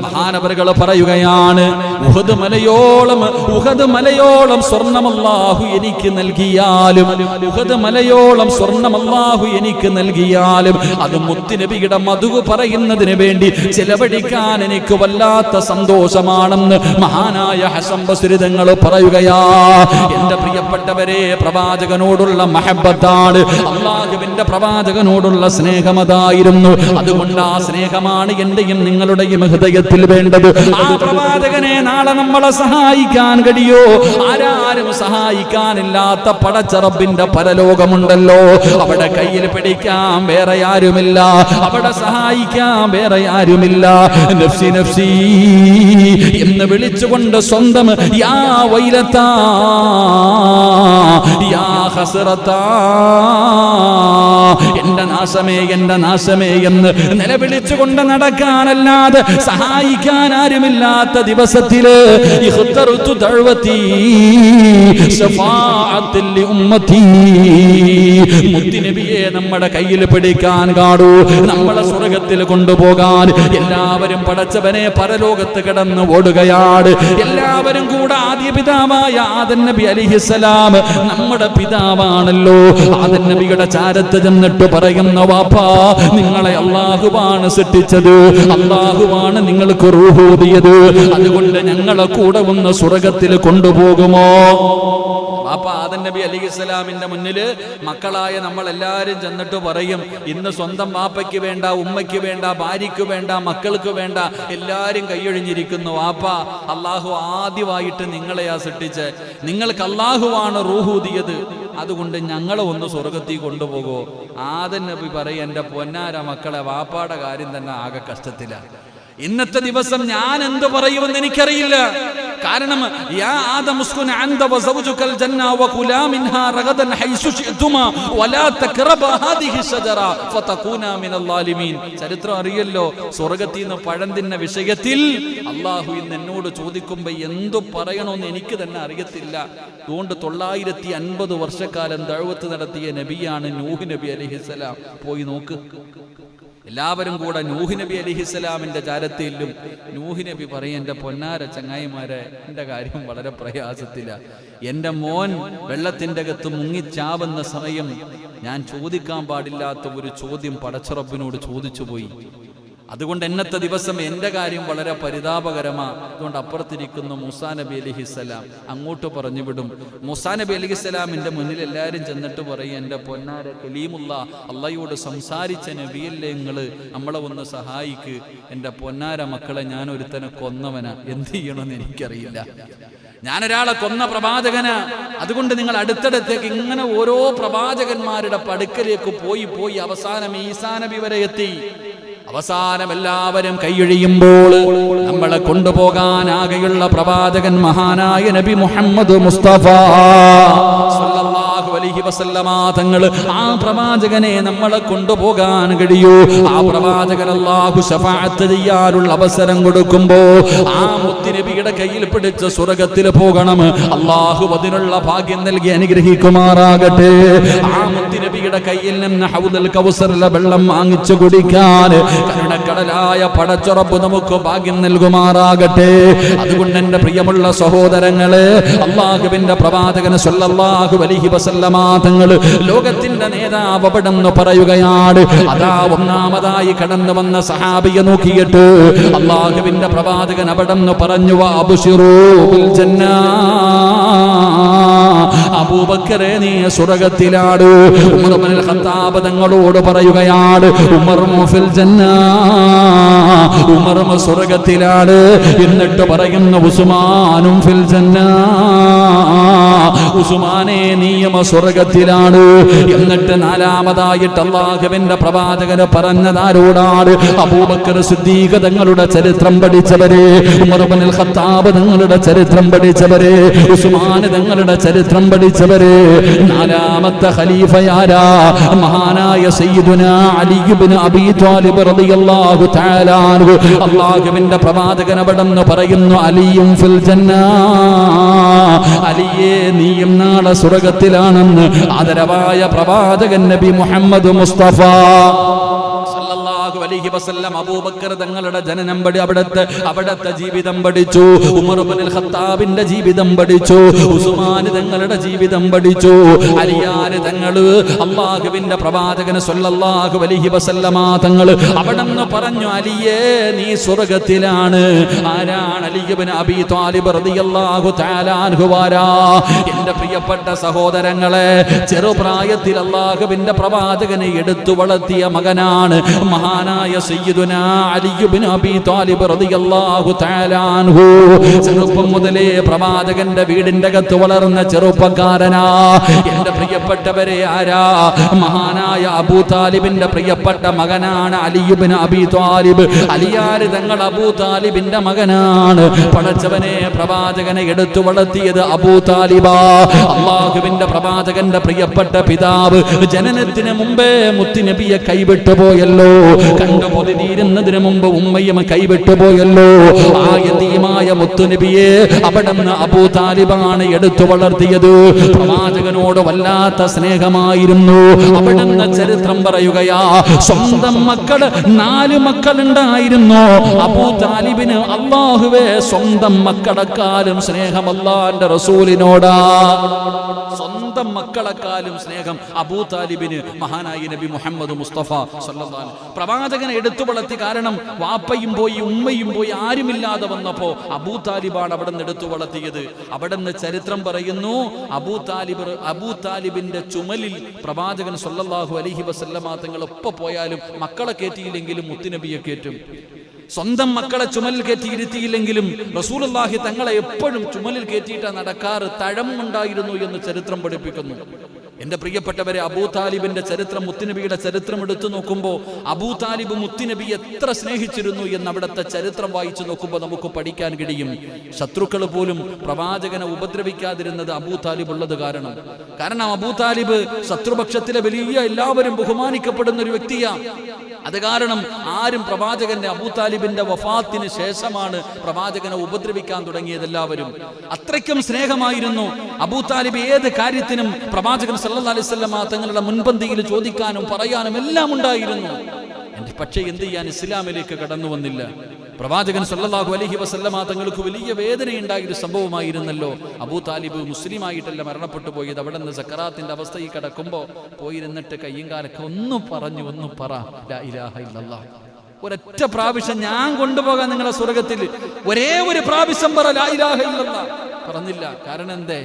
മഹാനവറുകൾ പറയുകയാണ്, ഉഹദ് മലയോളം സ്വർണം അല്ലാഹു എനിക്ക് നൽകിയാലും, ഉഹദ് മലയോളം സ്വർണം അല്ലാഹു എനിക്ക് നൽകിയാലും അത് മുത്തുനബിയുടെ മധു പറയുന്നതിന് വേണ്ടി ചെലവഴിക്കാൻ എനിക്ക് വല്ലാത്ത സന്തോഷമാണെന്ന് മഹാനായ ഹസൻ ബസ്രി തങ്ങൾ പറയുകയാ. എന്റെ പ്രിയപ്പെട്ടവരെ, പ്രവാചകനോടുള്ള മഹബ്ബത്താണ്, അല്ലാഹുവിന്റെ പ്രവാചകനോടുള്ള സ്നേഹമതായിരുന്നു. അതുകൊണ്ട് ആ സ്നേഹമാണ് എന്റെയും നിങ്ങളുടെയും ഹൃദയത്തിൽ വേണ്ടത്. ആ പ്രവാചകനെ നാളെ നമ്മളെ സഹായിക്കാൻ കഴിയോ? ആരാരും സഹായിക്കാനില്ലാത്ത പടച്ച റബ്ബിന്റെ പരലോകമുണ്ടല്ലോ. അവിടെ കയ്യിൽ പിടിക്കാൻ വേറെ ആരുമില്ല, അവിടെ സഹായിക്കാൻ വേറെ ആരുമില്ല. നഫ്സി നഫ്സി എന്ന് വിളിച്ചുകൊണ്ട് സ്വന്തം യാ വൈലത്താ യാ ഹസ്റത്താ, എന്റെ നാശമേ എന്ന് നിലവിളിച്ചുകൊണ്ട് നടക്കാനല്ലാതെ സഹായിക്കാൻ ആരുമില്ലാത്ത ദിവസത്തില് ഇഖ്തറതു ദഅവതി ശഫാഅത്തിൽ ഉമ്മതി, മുത്തുനബിയെ നമ്മുടെ കയ്യിൽ പിടിക്കാൻ കാണൂ, നമ്മളെ സ്വർഗ്ഗത്തിൽ കൊണ്ടുപോകാൻ എല്ലാവരും പടച്ചവനെ പരലോകത്ത് കിടന്ന് ഓടുകയാണ്. എല്ലാവരും കൂടെ ആദ്യ പിതാവായ ആദം നബി അലൈഹിസ്സലാം നമ്മുടെ പിതാവാണല്ലോ. ആദം നബിയുടെ ചാരത്ത് ചെന്നിട്ട് പറയുന്ന, വാപ്പാ, നിങ്ങളെ അല്ലാഹുവാണ് സൃഷ്ടിച്ചത്, അല്ലാഹുവാണ് നിങ്ങൾക്ക് റൂഹ് ഊതിയത്, അതുകൊണ്ട് ഞങ്ങളെ കൂടെ ഒന്ന് സ്വർഗ്ഗത്തിൽ കൊണ്ടുപോകുമോ? വാപ്പ ആദം നബി അലൈഹിസ്സലാമിന്റെ മുന്നില് മക്കളായ നമ്മൾ എല്ലാവരും ചെന്നിട്ട് പറയും, ഇന്ന് സ്വന്തം വാപ്പയ്ക്ക് വേണ്ട, ഉമ്മയ്ക്ക് വേണ്ട, ഭാര്യയ്ക്ക് വേണ്ട, മക്കൾക്ക് വേണ്ട, എല്ലാവരും കൈയൊഴിഞ്ഞിരിക്കുന്നു. വാപ്പ, അള്ളാഹു ആദ്യമായിട്ട് നിങ്ങളെയാ സൃഷ്ടിച്ച്, നിങ്ങൾക്ക് അള്ളാഹുവാണ് റൂഹ് ഊതിയത്, അതുകൊണ്ട് ഞങ്ങളെ ഒന്ന് സ്വർഗത്തിൽ കൊണ്ടുപോകോ? ആദം നബി പറയും, എൻ്റെ പൊന്നാര മക്കളെ, വാപ്പാടെ കാര്യം തന്നെ ആകെ കഷ്ടത്തിലാണ്. ഇന്നത്തെ ദിവസം ഞാൻ എന്ത് പറയുമെന്ന് എനിക്കറിയില്ല. കാരണം യാ ആദം ഉസ്കുൻ അൻത വസൗജുകൽ ജന്ന വകുലാ മിൻഹാ റഗദൻ ഹൈസു ശിഅ്തുമാ വലാ തഖറബാ ഹാദിഹി ഷജറ ഫതകൂനാ മിനൽ ളാലിമീൻ. ചരിത്രം അറിയല്ലോ. സ്വർഗ്ഗത്തിൽ നിന്ന് പഴം തിന്ന വിഷയത്തിൽ അല്ലാഹു ഇന്ന് എന്നോട് ചോദിക്കുമ്പോൾ എന്തു പറയണമെന്ന് എനിക്ക് തന്നെ അറിയത്തില്ല. അതുകൊണ്ട് 950 വർഷക്കാലം ദഅവത്ത് നടത്തിയ നബിയാണ് നൂഹ് നബി അലൈഹിസ്സലാം. പോയി നോക്ക്, എല്ലാവരും കൂടെ നൂഹ് നബി അലൈഹിസ്സലാമിന്റെ ചാരത്തിലും നൂഹ് നബി പറയും, എൻ്റെ പൊന്നാര ചങ്ങായിമാരെ, എൻ്റെ കാര്യം വളരെ പ്രയാസത്തില. എൻ്റെ മോൻ വെള്ളത്തിൻ്റെ അകത്ത് മുങ്ങിച്ചാവുന്ന സമയം ഞാൻ ചോദിക്കാൻ പാടില്ലാത്ത ഒരു ചോദ്യം പടച്ചറബിനോട് ചോദിച്ചു പോയി. അതുകൊണ്ട് എന്നത്തെ ദിവസം എൻ്റെ കാര്യം വളരെ പരിതാപകരമാണ്. അതുകൊണ്ട് അപ്പുറത്തിരിക്കുന്ന മൂസാ നബി അലൈഹിസ്സലാം അങ്ങോട്ട് പറഞ്ഞു വിടും. മൂസാ നബി അലൈഹിസ്സലാമിൻ്റെ മുന്നിൽ എല്ലാവരും ചെന്നിട്ട് പറയും, എൻ്റെ പൊന്നാര കലീമുള്ള അള്ളാഹയോട് സംസാരിച്ച നബിയല്ലേ നിങ്ങൾ, നമ്മളെ ഒന്ന് സഹായിക്ക്. എൻ്റെ പൊന്നാര മക്കളെ, ഞാൻ ഒരുത്തനെ കൊന്നവനാ, എന്ത് ചെയ്യണമെന്ന് എനിക്കറിയില്ല. ഞാനൊരാളെ കൊന്ന പ്രവാചകനാ. അതുകൊണ്ട് നിങ്ങൾ അടുത്തടുത്തേക്ക് ഇങ്ങനെ ഓരോ പ്രവാചകന്മാരുടെ പടുക്കലേക്ക് പോയി അവസാനം ഈസാ നബി വരെ എത്തി. അവസാനം എല്ലാവരും കൈയൊഴിയുമ്പോൾ നമ്മളെ കൊണ്ടുപോകാനാകെയുള്ള പ്രവാചകൻ മഹാനായ നബി മുഹമ്മദ് മുസ്തഫ സല്ലല്ലാഹു അലൈഹി വസല്ലമ തങ്ങൾ. ആ പ്രവാചകനെ നമ്മളെ കൊണ്ടുപോകാൻ കഴിയൂ. ആ പ്രവാചകൻ അല്ലാഹു ശഫാഅത്ത് ചെയ്യാനുള്ള അവസരം കൊടുക്കുമ്പോ ആ മുത്തുനബിയുടെ കയ്യിൽ പിടിച്ച് സ്വർഗ്ഗത്തിൽ പോകണം. അല്ലാഹു അതിനുള്ള ഭാഗ്യം നൽകി അനുഗ്രഹിക്കുമാറാകട്ടെ. ആ മുത്തുനബിയുടെ കയ്യിൽ നിന്ന് ഹൗദുൽ കൗസറിലെ വെള്ളം വാങ്ങിച്ചു കുടിക്കാൻ കരുണക്കടലായ പടച്ചുറപ്പ് നമുക്ക് ഭാഗ്യം നൽകുമാറാകട്ടെ. അതുകൊണ്ട് എൻ്റെ പ്രിയമുള്ള സഹോദരങ്ങളെ, അല്ലാഹുവിന്റെ പ്രവാചകൻ സ്വല്ലല്ലാഹു അലൈഹി വസല്ലമ തങ്ങൾ ലോകത്തിന്റെ നേതാവ് അവിടെന്ന് പറയുകയാണ്. അതാ ഒന്നാമതായി കടന്നു വന്ന സഹാബിയെ നോക്കിയിട്ട് അല്ലാഹുവിന്റെ പ്രവാചകൻ അവിടെന്ന് പറഞ്ഞു, അബ്ശിറൂ ബിൽ ജന്ന, അബൂബക്കറെ നീ സ്വർഗ്ഗത്തിലാണ്. ഉമർ ഇബ്നുൽ ഖത്താബ് തങ്ങളോട് പറയുകയാണ്, ഉമറും ഫിൽ ജന്ന, ഉമറും സ്വർഗ്ഗത്തിലാണ്. എന്നിട്ട് പറയുന്നു, ഉസ്മാനും ഫിൽ ജന്ന, ഉസ്മാനെ നീയും സ്വർഗ്ഗത്തിലാണ്. എന്നിട്ട് നാലാമതായിട്ട് അല്ലാഹുവിന്റെ പ്രവാചകൻ പറഞ്ഞതാരോടാണ്? അബൂബക്കർ സിദ്ദീഖ് തങ്ങളുടെ ചരിത്രം പഠിച്ചവരെ, ഉമർ ഇബ്നുൽ ഖത്താബ് തങ്ങളുടെ ചരിത്രം പഠിച്ചവരെ, ഉസ്മാൻ തങ്ങളുടെ ചരിത്രം പഠിച്ചവരെ. നാലാമത്തെ ഖലീഫയാരാ? മഹാനായ സയ്യിദുനാ അലി ഇബ്നു അബീ ത്വാലിബ് റളിയല്ലാഹു തആല അൻഹു. അല്ലാഹുവിന്റെ പ്രവാചകൻ അവിടെന്ന് പറയുന്നു, അലിയും ഫിൽ ജന്ന, അലിയേ നീയും നാളെ സ്വർഗ്ഗത്തിലാണെന്ന് ആദരവായ പ്രവാചകൻ നബി മുഹമ്മദ് മുസ്തഫ അലൈഹി വസല്ലം അബൂബക്കർ തങ്ങളുടെ ജനനം അവിടത്തെ ജീവിതം പഠിച്ചു. ഉമർ ഇബ്നുൽ ഖത്താബിന്റെ ജീവിതം പഠിച്ചു. ഉസ്മാൻ തങ്ങളുടെ ജീവിതം പഠിച്ചു. അലിയാർ തങ്ങൾ അല്ലാഹുവിന്റെ പ്രവാചകൻ സ്വല്ലല്ലാഹു അലൈഹി വസല്ലമ തങ്ങൾ അവിടെന്ന് പറഞ്ഞു, അലിയേ നീ സ്വർഗ്ഗത്തിലാണ്. ആരാണ്? അലി ഇബ്നു അബീ ത്വാലിബ് റളിയല്ലാഹു തആല അൻഹു. എന്റെ പ്രിയപ്പെട്ട സഹോദരങ്ങളെ, ചെറുപ്രായത്തിൽ അല്ലാഹുവിന്റെ പ്രവാചകനെ എടുത്തു വളർത്തിയ മകനാണ് മഹാനായ സയ്യിദുനാ അലി ഇബ്നു അബീ ത്വാലിബ് റളിയല്ലാഹു തആല അൻഹു. ചെറുപ്പം മുതലേ പ്രവാചകന്റെ വീടിന്റെ അകത്ത് വളർന്ന ചെറുപ്പക്കാരനാ. എന്റെ പ്രിയപ്പെട്ടവരെ, ആരാ? മഹാനായ അബൂ താലിബിന്റെ പ്രിയപ്പെട്ട മകനാണ് അലി ഇബ്നു അബീ ത്വാലിബ്. അലിയാർ തങ്ങൾ അബൂ താലിബിന്റെ മകനാണ്. പടച്ചവനെ, പ്രവാചകനെ എടുത്തു വളർത്തിയത് അബൂ താലിബാ. അല്ലാഹുവിന്റെ പ്രവാചകന്റെ പ്രിയപ്പെട്ട പിതാവ് ജനനത്തിന് മുമ്പേ മുത്തുനബിയെ കൈവിട്ടു പോയല്ലോ. കണ്ടുപൊതിരുന്നതിന് മുമ്പ് ഉമ്മയും കൈവിട്ടു പോയല്ലോ. ആ യതീമായ മുത്തുനബിയെ അവിടുന്ന് അബൂ താലിബാണ് എടുത്തു വളർത്തിയത്. പ്രവാചകനോട് വല്ലാത്ത സ്നേഹമായിരുന്നു. അവിടുന്ന് ചരിത്രം പറയുകയാ, സ്വന്തം മക്കള് 4 മക്കളുണ്ടായിരുന്നു. അബൂ താലിബിന് അല്ലാഹുവേ സ്വന്തം മക്കളെക്കാളും സ്നേഹം അല്ലാഹുവിന്റെ റസൂലിനോടാ. സ്വന്തം മക്കളെക്കാളും സ്നേഹം അബൂ താലിബിന് മഹാനായ നബി മുഹമ്മദ് മുസ്തഫ സല്ലല്ലാഹു അലൈഹി വസല്ലം. പ്രവാചകനെ എടുത്തു വളർത്തി. കാരണം വാപ്പയും പോയി ഉമ്മയും പോയി ആരുമില്ലാതെ വന്നപ്പോ അബൂ താലിബാണ് അവിടെ നിന്ന് എടുത്തു വളർത്തിയത്. അവിടെ നിന്ന് ചരിത്രം പറയുന്നു, അബൂ താലിബിന്റെ ചുമലിൽ പ്രവാചകൻ സല്ലല്ലാഹു അലൈഹി വസല്ലമ തങ്ങൾ ഒപ്പം പോയാലും മക്കളെ കയറ്റിയില്ലെങ്കിലും മുത്തുനബിയെ കയറ്റും. സ്വന്തം മക്കളെ ചുമലിൽ കയറ്റി ഇരുത്തിയില്ലെങ്കിലും റസൂലുള്ളാഹി തങ്ങളെ എപ്പോഴും ചുമലിൽ കയറ്റിയിട്ടാണ് നടക്കാറ്. തഴമുണ്ടായിരുന്നു എന്ന് ചരിത്രം പഠിപ്പിക്കുന്നു. എന്റെ പ്രിയപ്പെട്ടവരെ, അബൂ താലിബിന്റെ ചരിത്രം, മുത്തുനബിയുടെ ചരിത്രം എടുത്തു നോക്കുമ്പോൾ അബൂ താലിബ് മുത്തുനബി എത്ര സ്നേഹിച്ചിരുന്നു എന്ന് അവിടുത്തെ ചരിത്രം വായിച്ചു നോക്കുമ്പോൾ നമുക്ക് പഠിക്കാൻ കഴിയും. ശത്രുക്കൾ പോലും പ്രവാചകനെ ഉപദ്രവിക്കാതിരുന്നത് അബൂ താലിബ് ഉള്ളത് കാരണം അബൂ താലിബ് ശത്രുപക്ഷത്തിലെ വലിയ എല്ലാവരും ബഹുമാനിക്കപ്പെടുന്ന ഒരു വ്യക്തിയാണ്. അത് കാരണം ആരും പ്രവാചകന്റെ അബൂ താലിബിന്റെ വഫാത്തിന് ശേഷമാണ് പ്രവാചകനെ ഉപദ്രവിക്കാൻ തുടങ്ങിയത്. എല്ലാവരും അത്രയ്ക്കും സ്നേഹമായിരുന്നു. അബൂ താലിബ് ഏത് കാര്യത്തിനും പ്രവാചകൻ സല്ലല്ലാഹു അലൈഹി വസല്ലം തങ്ങളുടെ മുൻപന്തിയിൽ ചോദിക്കാനും പറയാനും എല്ലാം ഉണ്ടായിരുന്നു. എന്റെ പക്ഷേ എന്ത് ചെയ്യാൻ, ഇസ്ലാമിലേക്ക് കടന്നു വന്നില്ല. പ്രവാചകൻ സല്ലല്ലാഹു അലൈഹി വസല്ലമ തങ്ങൾക്ക് വലിയ വേദനയുണ്ടായ ഒരു സംഭവമായിരുന്നല്ലോ. അബൂ താലിബ് മുസ്ലിമായിട്ടല്ല മരണപ്പെട്ടു പോയത്. അവിടെ നിന്ന് സക്കറാത്തിന്റെ അവസ്ഥയിൽ കിടക്കുമ്പോൾ പോയിരുന്നിട്ട് കയ്യും കാലൊക്കെ ഒന്ന് പറ ലാ ഇലാഹ ഇല്ലല്ലാഹ്. ഒരൊറ്റ പ്രാവശ്യം ഞാൻ കൊണ്ടുപോകാൻ നിങ്ങളെ സ്വർഗത്തിൽ, ഒരേ ഒരു പ്രാവശ്യം പറ ലാ ഇലാഹ ഇല്ലല്ലാഹ്. പറഞ്ഞില്ല. കാരണം എന്തേ?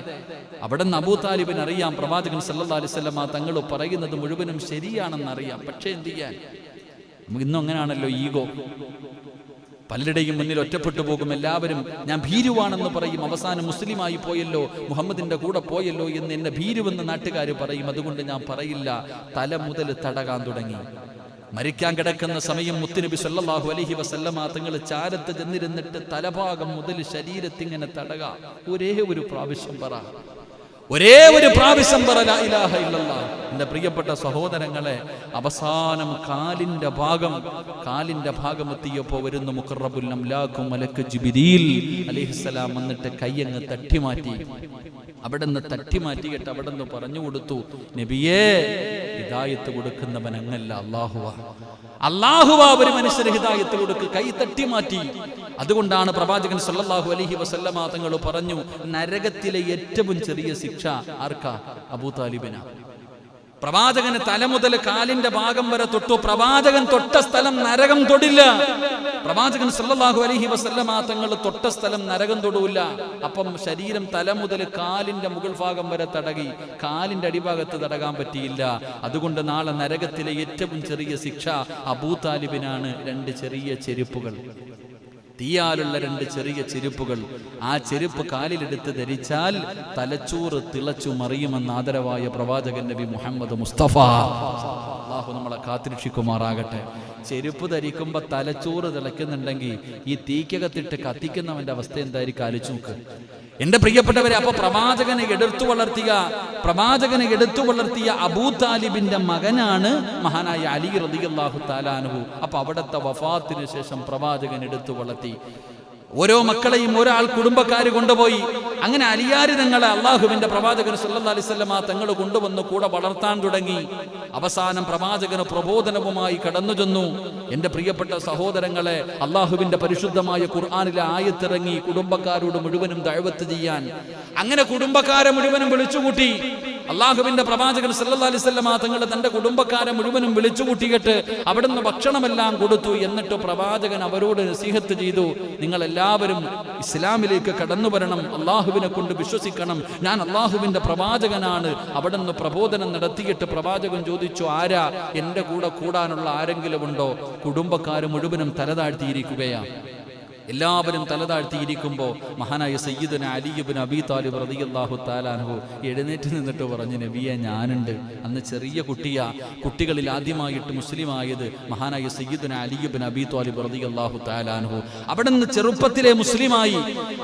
അവിടെ നിന്ന് അബൂ താലിബിന് അറിയാം പ്രവാചകൻ സല്ലല്ലാഹു അലൈഹി വസല്ലമ തങ്ങൾ പറയുന്നത് മുഴുവനും ശരിയാണെന്ന് അറിയാം. പക്ഷേ എന്ത് ചെയ്യാൻ, നമുക്ക് ഇന്നും അങ്ങനെയാണല്ലോ, ഈഗോ. പലരുടെയും മുന്നിൽ ഒറ്റപ്പെട്ടു പോകും. എല്ലാവരും ഞാൻ ഭീരുവാണെന്ന് പറയും. അവസാനം മുസ്ലിമായി പോയല്ലോ, മുഹമ്മദിന്റെ കൂടെ പോയല്ലോ എന്ന് എന്നെ ഭീരുവെന്ന് നാട്ടുകാർ പറയും. അതുകൊണ്ട് ഞാൻ പറയില്ല. തല മുതൽ തടകാൻ തുടങ്ങി. മരിക്കാൻ കിടക്കുന്ന സമയം മുത്തുനബി സല്ലല്ലാഹു അലൈഹി വസല്ലമ തങ്ങൾ ചാരത്ത് ചെന്നിരുന്നിട്ട് തലഭാഗം മുതൽ ശരീരത്തിങ്ങനെ തടക. ഒരേ ഒരു പ്രാവശ്യം പറ, ഒരേ ഒരു പ്രാവശ്യം പറ ലാ ഇലാഹ ഇല്ലല്ലാഹ്. എൻ്റെ പ്രിയപ്പെട്ട സഹോദരങ്ങളെ, അവസാനം കാലിന്റെ ഭാഗം എത്തിയപ്പോൾ വരുന്ന മുഖറബുൽ അംലാഖു മലക്ക് ജിബ്രീൽ അലൈഹിസ്സലാം വന്നിട്ട് കയ്യങ്ങ് തട്ടിമാറ്റി. അവിടെ നിന്ന് തട്ടിമാറ്റിയിട്ട് അവിടെ നിന്ന് പറഞ്ഞു കൊടുത്തു, നബിയേ, ഹിദായത്ത് കൊടുക്കുന്നവൻ അങ്ങല്ല, അല്ലാഹുവാ ഒരു മനുഷ്യന് ഹിദായത്ത് കൊടുക്ക്. കൈ തട്ടിമാറ്റി. അതുകൊണ്ടാണ് പ്രവാചകൻ സല്ലല്ലാഹു അലൈഹി വസല്ലമ തങ്ങൾ പറഞ്ഞു, നരകത്തിലെ ഏറ്റവും ചെറിയ ശിക്ഷ ആർക്കാ? അബൂ താലിബിനാ. പ്രവാചകന് തല മുതൽ കാലിന്റെ ഭാഗം വരെ തൊട്ടു. പ്രവാചകൻ തൊട്ട സ്ഥലം നരകം തൊടില്ല. പ്രവാചകൻ സല്ലല്ലാഹു അലൈഹി വസല്ലമ തങ്ങൾ തൊട്ട സ്ഥലം നരകം തൊടൂല. അപ്പം ശരീരം തല മുതൽ കാലിന്റെ മുകൾ ഭാഗം വരെ തടകി, കാലിന്റെ അടിഭാഗത്ത് തടകാൻ പറ്റിയില്ല. അതുകൊണ്ട് നാളെ നരകത്തിലെ ഏറ്റവും ചെറിയ ശിക്ഷ അബൂ താലിബിനാണ്. 2 ചെറിയ ചെരുപ്പുകൾ, തീയാലുള്ള 2 ചെറിയ ചെരുപ്പുകൾ. ആ ചെരുപ്പ് കാലിലെടുത്ത് ധരിച്ചാൽ തലച്ചോറ് തിളച്ചു മറിയുമെന്ന് ആദരവായ പ്രവാചകൻ നബി മുഹമ്മദ് മുസ്തഫ. അല്ലാഹു നമ്മളെ കാത്തിരക്ഷിക്കുമാറാകട്ടെ. ചെരുപ്പ് ധരിക്കുമ്പോൾ തലച്ചോറ് തിളയ്ക്കുന്നുണ്ടെങ്കിൽ ഈ തീക്കകത്തിട്ട് കത്തിക്കുന്നവന്റെ അവസ്ഥ എന്തായിരിക്കും ആലോചിച്ച് നോക്ക്. എന്റെ പ്രിയപ്പെട്ടവരെ, അപ്പൊ പ്രവാചകനെ എടുത്തു വളർത്തിയ അബൂ താലിബിന്റെ മകനാണ് മഹാനായ അലി റളിയല്ലാഹു തആല അൻഹു. അപ്പൊ അവിടുത്തെ വഫാത്തിന് ശേഷം പ്രവാചകൻ എടുത്തു വളർത്തി. ഓരോ മക്കളെയും ഒരാൾ കുടുംബക്കാർ കൊണ്ടുപോയി. അങ്ങനെ അലിയാരി തങ്ങളെ അള്ളാഹുവിന്റെ പ്രവാചകൻ സല്ലല്ലാഹു അലൈഹി വസല്ലമ തങ്ങൾ കൊണ്ടുവന്ന് കൂടെ വളർത്താൻ തുടങ്ങി. അവസാനം പ്രവാചകന് പ്രബോധനവുമായി കടന്നു ചെന്നു. എന്റെ പ്രിയപ്പെട്ട സഹോദരങ്ങളെ, അള്ളാഹുവിന്റെ പരിശുദ്ധമായ ഖുർആനിലെ ആയത്തിറങ്ങി കുടുംബക്കാരോട് മുഴുവനും ദഅവത്ത് ചെയ്യാൻ. അങ്ങനെ കുടുംബക്കാരെ മുഴുവനും വിളിച്ചുകൂട്ടി. അള്ളാഹുവിന്റെ പ്രവാചകൻ സല്ലല്ലാഹു അലൈഹി വസല്ലമ തങ്ങൾ തന്റെ കുടുംബക്കാരെ മുഴുവനും വിളിച്ചുകൂട്ടിയിട്ട് അവിടുന്ന് ഭക്ഷണമെല്ലാം കൊടുത്തു. എന്നിട്ട് പ്രവാചകൻ അവരോട് നസീഹത്ത് ചെയ്തു, നിങ്ങൾ എല്ലാവരും ഇസ്ലാമിലേക്ക് കടന്നു വരണം, അള്ളാഹുവിനെ കൊണ്ട് വിശ്വസിക്കണം, ഞാൻ അള്ളാഹുവിന്റെ പ്രവാചകനാണ്. അവിടുന്ന് പ്രബോധനം നടത്തിയിട്ട് പ്രവാചകൻ ചോദിച്ചു, ആരാ എന്റെ കൂടെ കൂടാനുള്ള ആരെങ്കിലും ഉണ്ടോ? കുടുംബക്കാർ മുഴുവനും തലതാഴ്ത്തിയിരിക്കുകയാണ്. എല്ലാവരും തലതാഴ്ത്തിയിരിക്കുമ്പോൾ മഹാനായ സയ്യിദുന അലി ഇബ്നു അബീ താലിബ് റളിയല്ലാഹു തആല അൻഹു എഴുന്നേറ്റ് നിന്നിട്ട് പറഞ്ഞു, നബിയെ, ഞാനുണ്ട്. അന്ന് ചെറിയ കുട്ടികളിൽ ആദ്യമായിട്ട് മുസ്ലിമായത് മഹാനായ സയ്യിദുന അലി ഇബ്നു അബീ താലിബ് റളിയല്ലാഹു തആല അൻഹു. അവിടെ നിന്ന് ചെറുപ്പത്തിലെ മുസ്ലിമായി.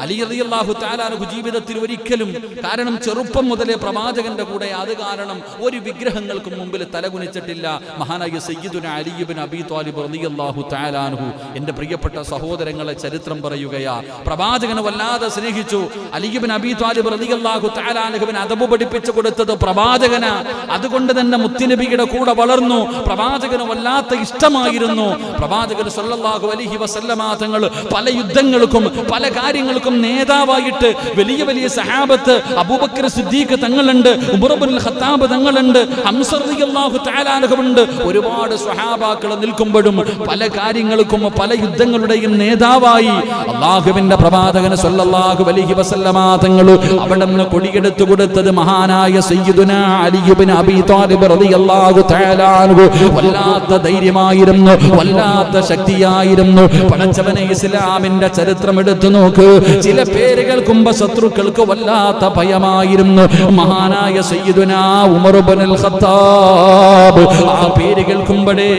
അലി റളിയല്ലാഹു തആല അൻഹു ജീവിതത്തിൽ ഒരിക്കലും, കാരണം ചെറുപ്പം മുതലേ പ്രവാചകന്റെ കൂടെ, അത് കാരണം ഒരു വിഗ്രഹങ്ങൾക്കും മുമ്പിൽ തലകുനിച്ചിട്ടില്ല മഹാനായ സയ്യിദുന അലി ഇബ്നു അബീ താലിബ് റളിയല്ലാഹു തആല അൻഹു. എൻ്റെ പ്രിയപ്പെട്ട സഹോദരങ്ങളെ, ചരിത്രം പറയുകയാ, പ്രവാചകനെ വല്ലാതെ സ്നേഹിച്ചു. അലി ഇബ്നു അബീ ത്വാലിബ് റളിയല്ലാഹു തആല അൻഹുവിനെ അദബ് പഠിപ്പിച്ചു കൊടുത്തത് പ്രവാചകനാ. അതുകൊണ്ട് തന്നെ മുത്തുനബിയുടെ കൂടെ വളർന്നു. പ്രവാചകന് വല്ലാത്ത ഇഷ്ടമായിരുന്നു. പ്രവാചകൻ സല്ലല്ലാഹു അലൈഹി വസല്ലമ തങ്ങൾ പല യുദ്ധങ്ങൾക്കും പല കാര്യങ്ങൾക്കും നേതാവായിട്ട് വലിയ വലിയ സഹാബത്ത്, അബൂബക്കർ സിദ്ദീഖ് തങ്ങളുണ്ട്, ഉമർ ഇബ്നുൽ ഖത്താബ് തങ്ങളുണ്ട്, ഹംസ റളിയല്ലാഹു തആല അൻഹുണ്ട്. ഒരുപാട് സ്വഹാബാക്കൾ നിൽക്കുമ്പോഴും പല കാര്യങ്ങൾക്കും പല യുദ്ധങ്ങളുടെയും നേതാവായി അല്ലാഹുവിന്റെ പ്രവാചകൻ സല്ലല്ലാഹു അലൈഹി വസല്ലമ തങ്ങൾ അവിടെ നിന്ന് കൊടിയെടുത്തു കൊടുത്തത് മഹാനായ സയ്യിദുനാ അലി ഇബ്നു അബീ ത്വാലിബ് റളിയല്ലാഹു തആല അൻഹു. വല്ലാത്ത ധൈര്യമായിരുന്നു, വല്ലാത്ത ശക്തിയായിരുന്നു. പടച്ചവനെ, ഇസ്ലാമിന്റെ ചരിത്രം എടുത്തു നോക്ക്. ചില പേര് കേൾക്കുമ്പോൾ ശത്രുക്കൾക്ക് വല്ലാത്ത ഭയമായിരുന്നു. മഹാനായ സയ്യിദുനാ ഉമർ ഇബ്നുൽ ഖത്താബ്, ആ പേര് കേൾക്കുമ്പോഴേ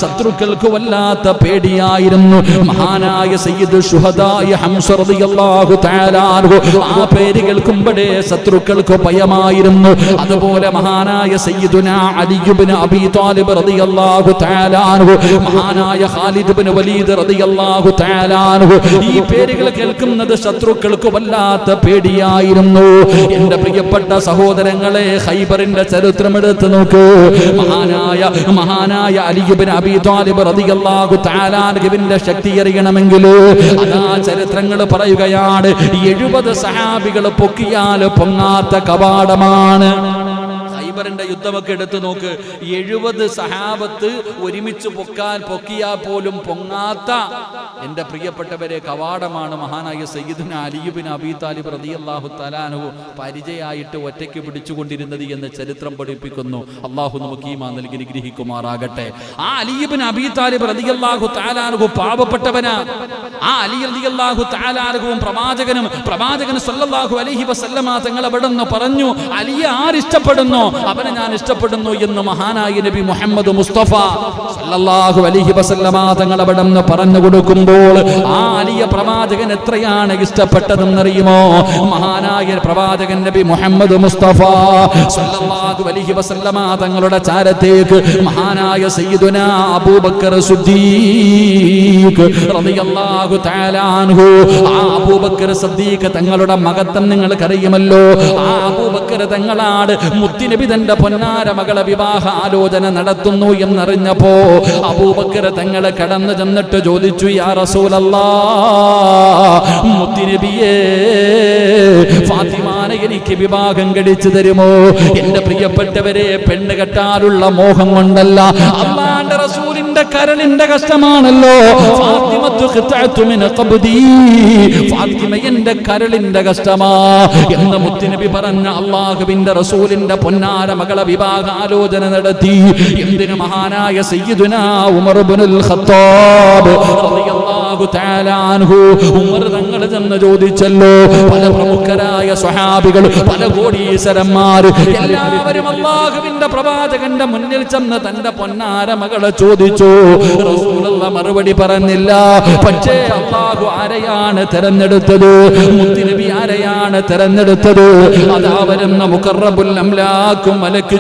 ശത്രുക്കൾക്ക് വല്ലാത്ത പേടിയായിരുന്നു. മഹാനായ മഹാനായ സയ്യിദ് ശുഹദായ ഹംസ റളിയല്ലാഹു തആല അൻഹു ആ പേര് കേൾക്കുമ്പോഴേ ശത്രുക്കൾക്ക് ഭയമായിരുന്നു. അതുപോലെ മഹാനായ സയ്യിദുനാ അലി ഇബ്നു അബീ ത്വാലിബ് റളിയല്ലാഹു തആല അൻഹു, മഹാനായ ഖാലിദ് ഇബ്നു വലീദ് റളിയല്ലാഹു തആല അൻഹു, ഈ പേരുകൾ കേൾക്കുന്നത് ശത്രുക്കൾക്ക് വല്ലാത്ത പേടിയായിരുന്നു. എന്റെ പ്രിയപ്പെട്ട സഹോദരങ്ങളെ, ഖൈബറിന്റെ ചരിത്രം എടുത്തു നോക്കൂ. മഹാനായ അലി ഇബ്നു അബീ ത്വാലിബ് റളിയല്ലാഹു തആല അൻഹുവിന്റെ ശക്തി അറിയണമെങ്കിൽ അതാ ചരിത്രങ്ങൾ പറയുകയാണ്, 70 സഹാബികൾ പൊക്കിയാൽ പൊങ്ങാത്ത കവാടമാണ്. ഖൈബറിന്റെ യുദ്ധമൊക്കെ എടുത്തു നോക്ക്, 70 സഹാബത്ത് ഒരുമിച്ച് പൊക്കിയാൽ പോലും പൊങ്ങാത്ത എന്റെ പ്രിയപ്പെട്ടവരെ കവാടമാണ് മഹാനായ സയ്യിദുനാ അലി ഇബ്നു അബീ ത്വാലിബ് റളിയല്ലാഹു തആല അൻഹു പരിചയമായിട്ട് ഒറ്റയ്ക്ക് പിടിച്ചുകൊണ്ടിരുന്നത് എന്ന് ചരിത്രം പഠിപ്പിക്കുന്നു. അള്ളാഹു നമുക്ക് ഈമാൻ നൽകി അനുഗ്രഹിക്കുമാറാകട്ടെ. ആ അലി ഇബ്നു അബീ ത്വാലിബ് റളിയല്ലാഹു തആല അൻഹു പാവപ്പെട്ടവനാ. ആ അലി റളിയല്ലാഹു തആല അൻഹുവും പ്രവാചകനും സല്ലല്ലാഹു അലൈഹി വസല്ലമ തങ്ങൾ അവിടുന്ന് പറഞ്ഞു, അലിയെ ആരിഷ്ടപ്പെടുന്നു അവനെ ഞാൻ ഇഷ്ടപ്പെടുന്നു എന്ന് മഹാനായ നബി മുഹമ്മദ് മുസ്തഫ സല്ലല്ലാഹു അലൈഹി വസല്ലമ തങ്ങൾ അവിടുന്ന് പറഞ്ഞു കൊടുക്കുമ്പോൾ ആ അലിയ പ്രവാചകൻ എത്രയാണ് ഇഷ്ടപ്പെട്ടതെന്നറിയുമോ? മഹാനായ പ്രവാചകൻ നബി മുഹമ്മദ് മുസ്തഫ സല്ലല്ലാഹു അലൈഹി വസല്ലമ തങ്ങളുടെ ചാരത്തേക്ക് മഹാനായ സയ്യിദുനാ അബൂബക്കർ സിദ്ദീഖ് റളിയല്ലാഹു തആല അൻഹു, ആ അബൂബക്കർ സിദ്ദീഖ് തങ്ങളുടെ മഹത്വം നിങ്ങൾക്കറിയുമല്ലോ. ആ അബൂബക്കർ തങ്ങളാണ് മുത്തുനബി തന്റെ പൊന്നാര മകളെ വിവാഹ ആലോചന നടത്തുന്നു എന്നറിഞ്ഞപ്പോ അബൂബക്കർ തങ്ങളെ കടന്നു ചെന്നിട്ട് ചോദിച്ചു, യാ റസൂലല്ലാഹ്, മുത്തുനബിയേ, ഫാത്തിമാനെ എനിക്ക് വിവാഹം കഴിച്ചു തരുമോ? എന്റെ പ്രിയപ്പെട്ടവരെ, പെണ്ണ് കെട്ടാനുള്ള മോഹം കൊണ്ടല്ല, അല്ലാഹുവിന്റെ റസൂലിന്റെ കരളിന്റെ കഷ്ടമാണല്ലോ. ഫാത്തിമ എന്റെ കരളിന്റെ കഷ്ടമാ എന്ന് മുത്തുനബി പറഞ്ഞ അല്ലാഹുവിന്റെ റസൂലിന്റെ പൊന്നാര മകളെ വിവാഹ ആലോചന നടത്തി. എന്തിനു? മഹാനായ സയ്യിദുനാ ഉമർ ഇബ്നുൽ ഖത്താബ് റളിയല്ലാഹു തആല അൻഹു, ഉമർ തങ്ങൾ ചെന്ന് ചോദിച്ചല്ലോ. പല പ്രമുഖരായ സ്വഹാബികൾ, പല കോടീശ്വരന്മാർ എല്ലാവരും അല്ലാഹുവിന്റെ പ്രവാചകന്റെ മുന്നിൽ ചെന്ന് തന്റെ പൊന്നാര മകളെ ചോദിച്ചു. റസൂലുള്ളാഹി മറുപടി പറഞ്ഞില്ല. പക്ഷേ അല്ലാഹു ആരെയാണ് തെരഞ്ഞെടുത്തത്? മുത്തുനബി ആരെയാണ് തെരഞ്ഞെടുത്തത്? അതാ വരുന്ന മുഖറബുൽ അംലാക്കും മലക്ക്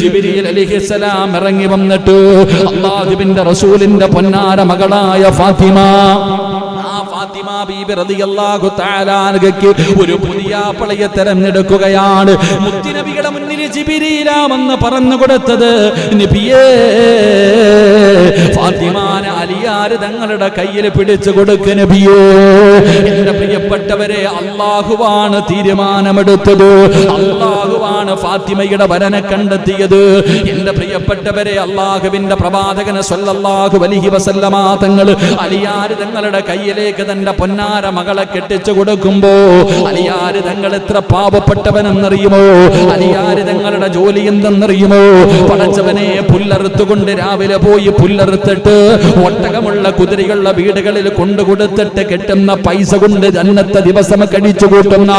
ജിബ്രീൽ അലൈഹിസ്സലാം ഇറങ്ങി വന്നിട്ട് അല്ലാഹുവിന്റെ റസൂലിന്റെ പൊന്നാര മകളായ ഫാത്തിമ ബീബി റളിയല്ലാഹു തആല അൻഹയ്ക്ക് ഒരു പുതിയ പളയെ തെരഞ്ഞെടുക്കുകയാണ്. മുത്തുനബിയുടെ മുന്നിൽ ജിബ്രീലാമെന്ന് പറഞ്ഞു കൊടുത്തത് നബിയേ, ഫാത്തിമാനെ അലിയാര് തങ്ങളുടെ കയ്യിൽ പിടിച്ചു കൊടുക്ക നബിയേ. എന്റെ പ്രിയപ്പെട്ടവരെ, അല്ലാഹുവാണ് തീരുമാനമെടുത്തത്. അല്ലാഹുവാണ് ഫാത്തിമയുടെ വരനെ കണ്ടെത്തിയത്. എന്റെ പ്രിയപ്പെട്ടവരെ, അല്ലാഹുവിന്റെ പ്രവാചകൻ സല്ലല്ലാഹു അലൈഹി വസല്ലമ തങ്ങൾ അലിയാര് തങ്ങളുടെ കയ്യിലേക്ക് തന്റെ പൊന്നാര മകളെ കെട്ടിച്ചു കൊടുക്കുമ്പോ അലിയാര് തങ്ങൾ എത്ര പാവപ്പെട്ടവനെന്നറിയുമോ? അലിയാര് തങ്ങളുടെ ജോലി എന്തെന്നറിയുമോ? പടച്ചവനെ, പുല്ലറുത്തുകൊണ്ട് രാവിലെ പോയി പുല്ലറുത്തിട്ട് ഒട്ടകമുള്ള കുതിരയുള്ള വീടുകളിൽ കൊണ്ടുകൊടുത്തിട്ട് കെട്ടുന്ന പൈസ കൊണ്ട് ജന്നത്തെ ദിവസം കഴിച്ചു കൂട്ടുന്ന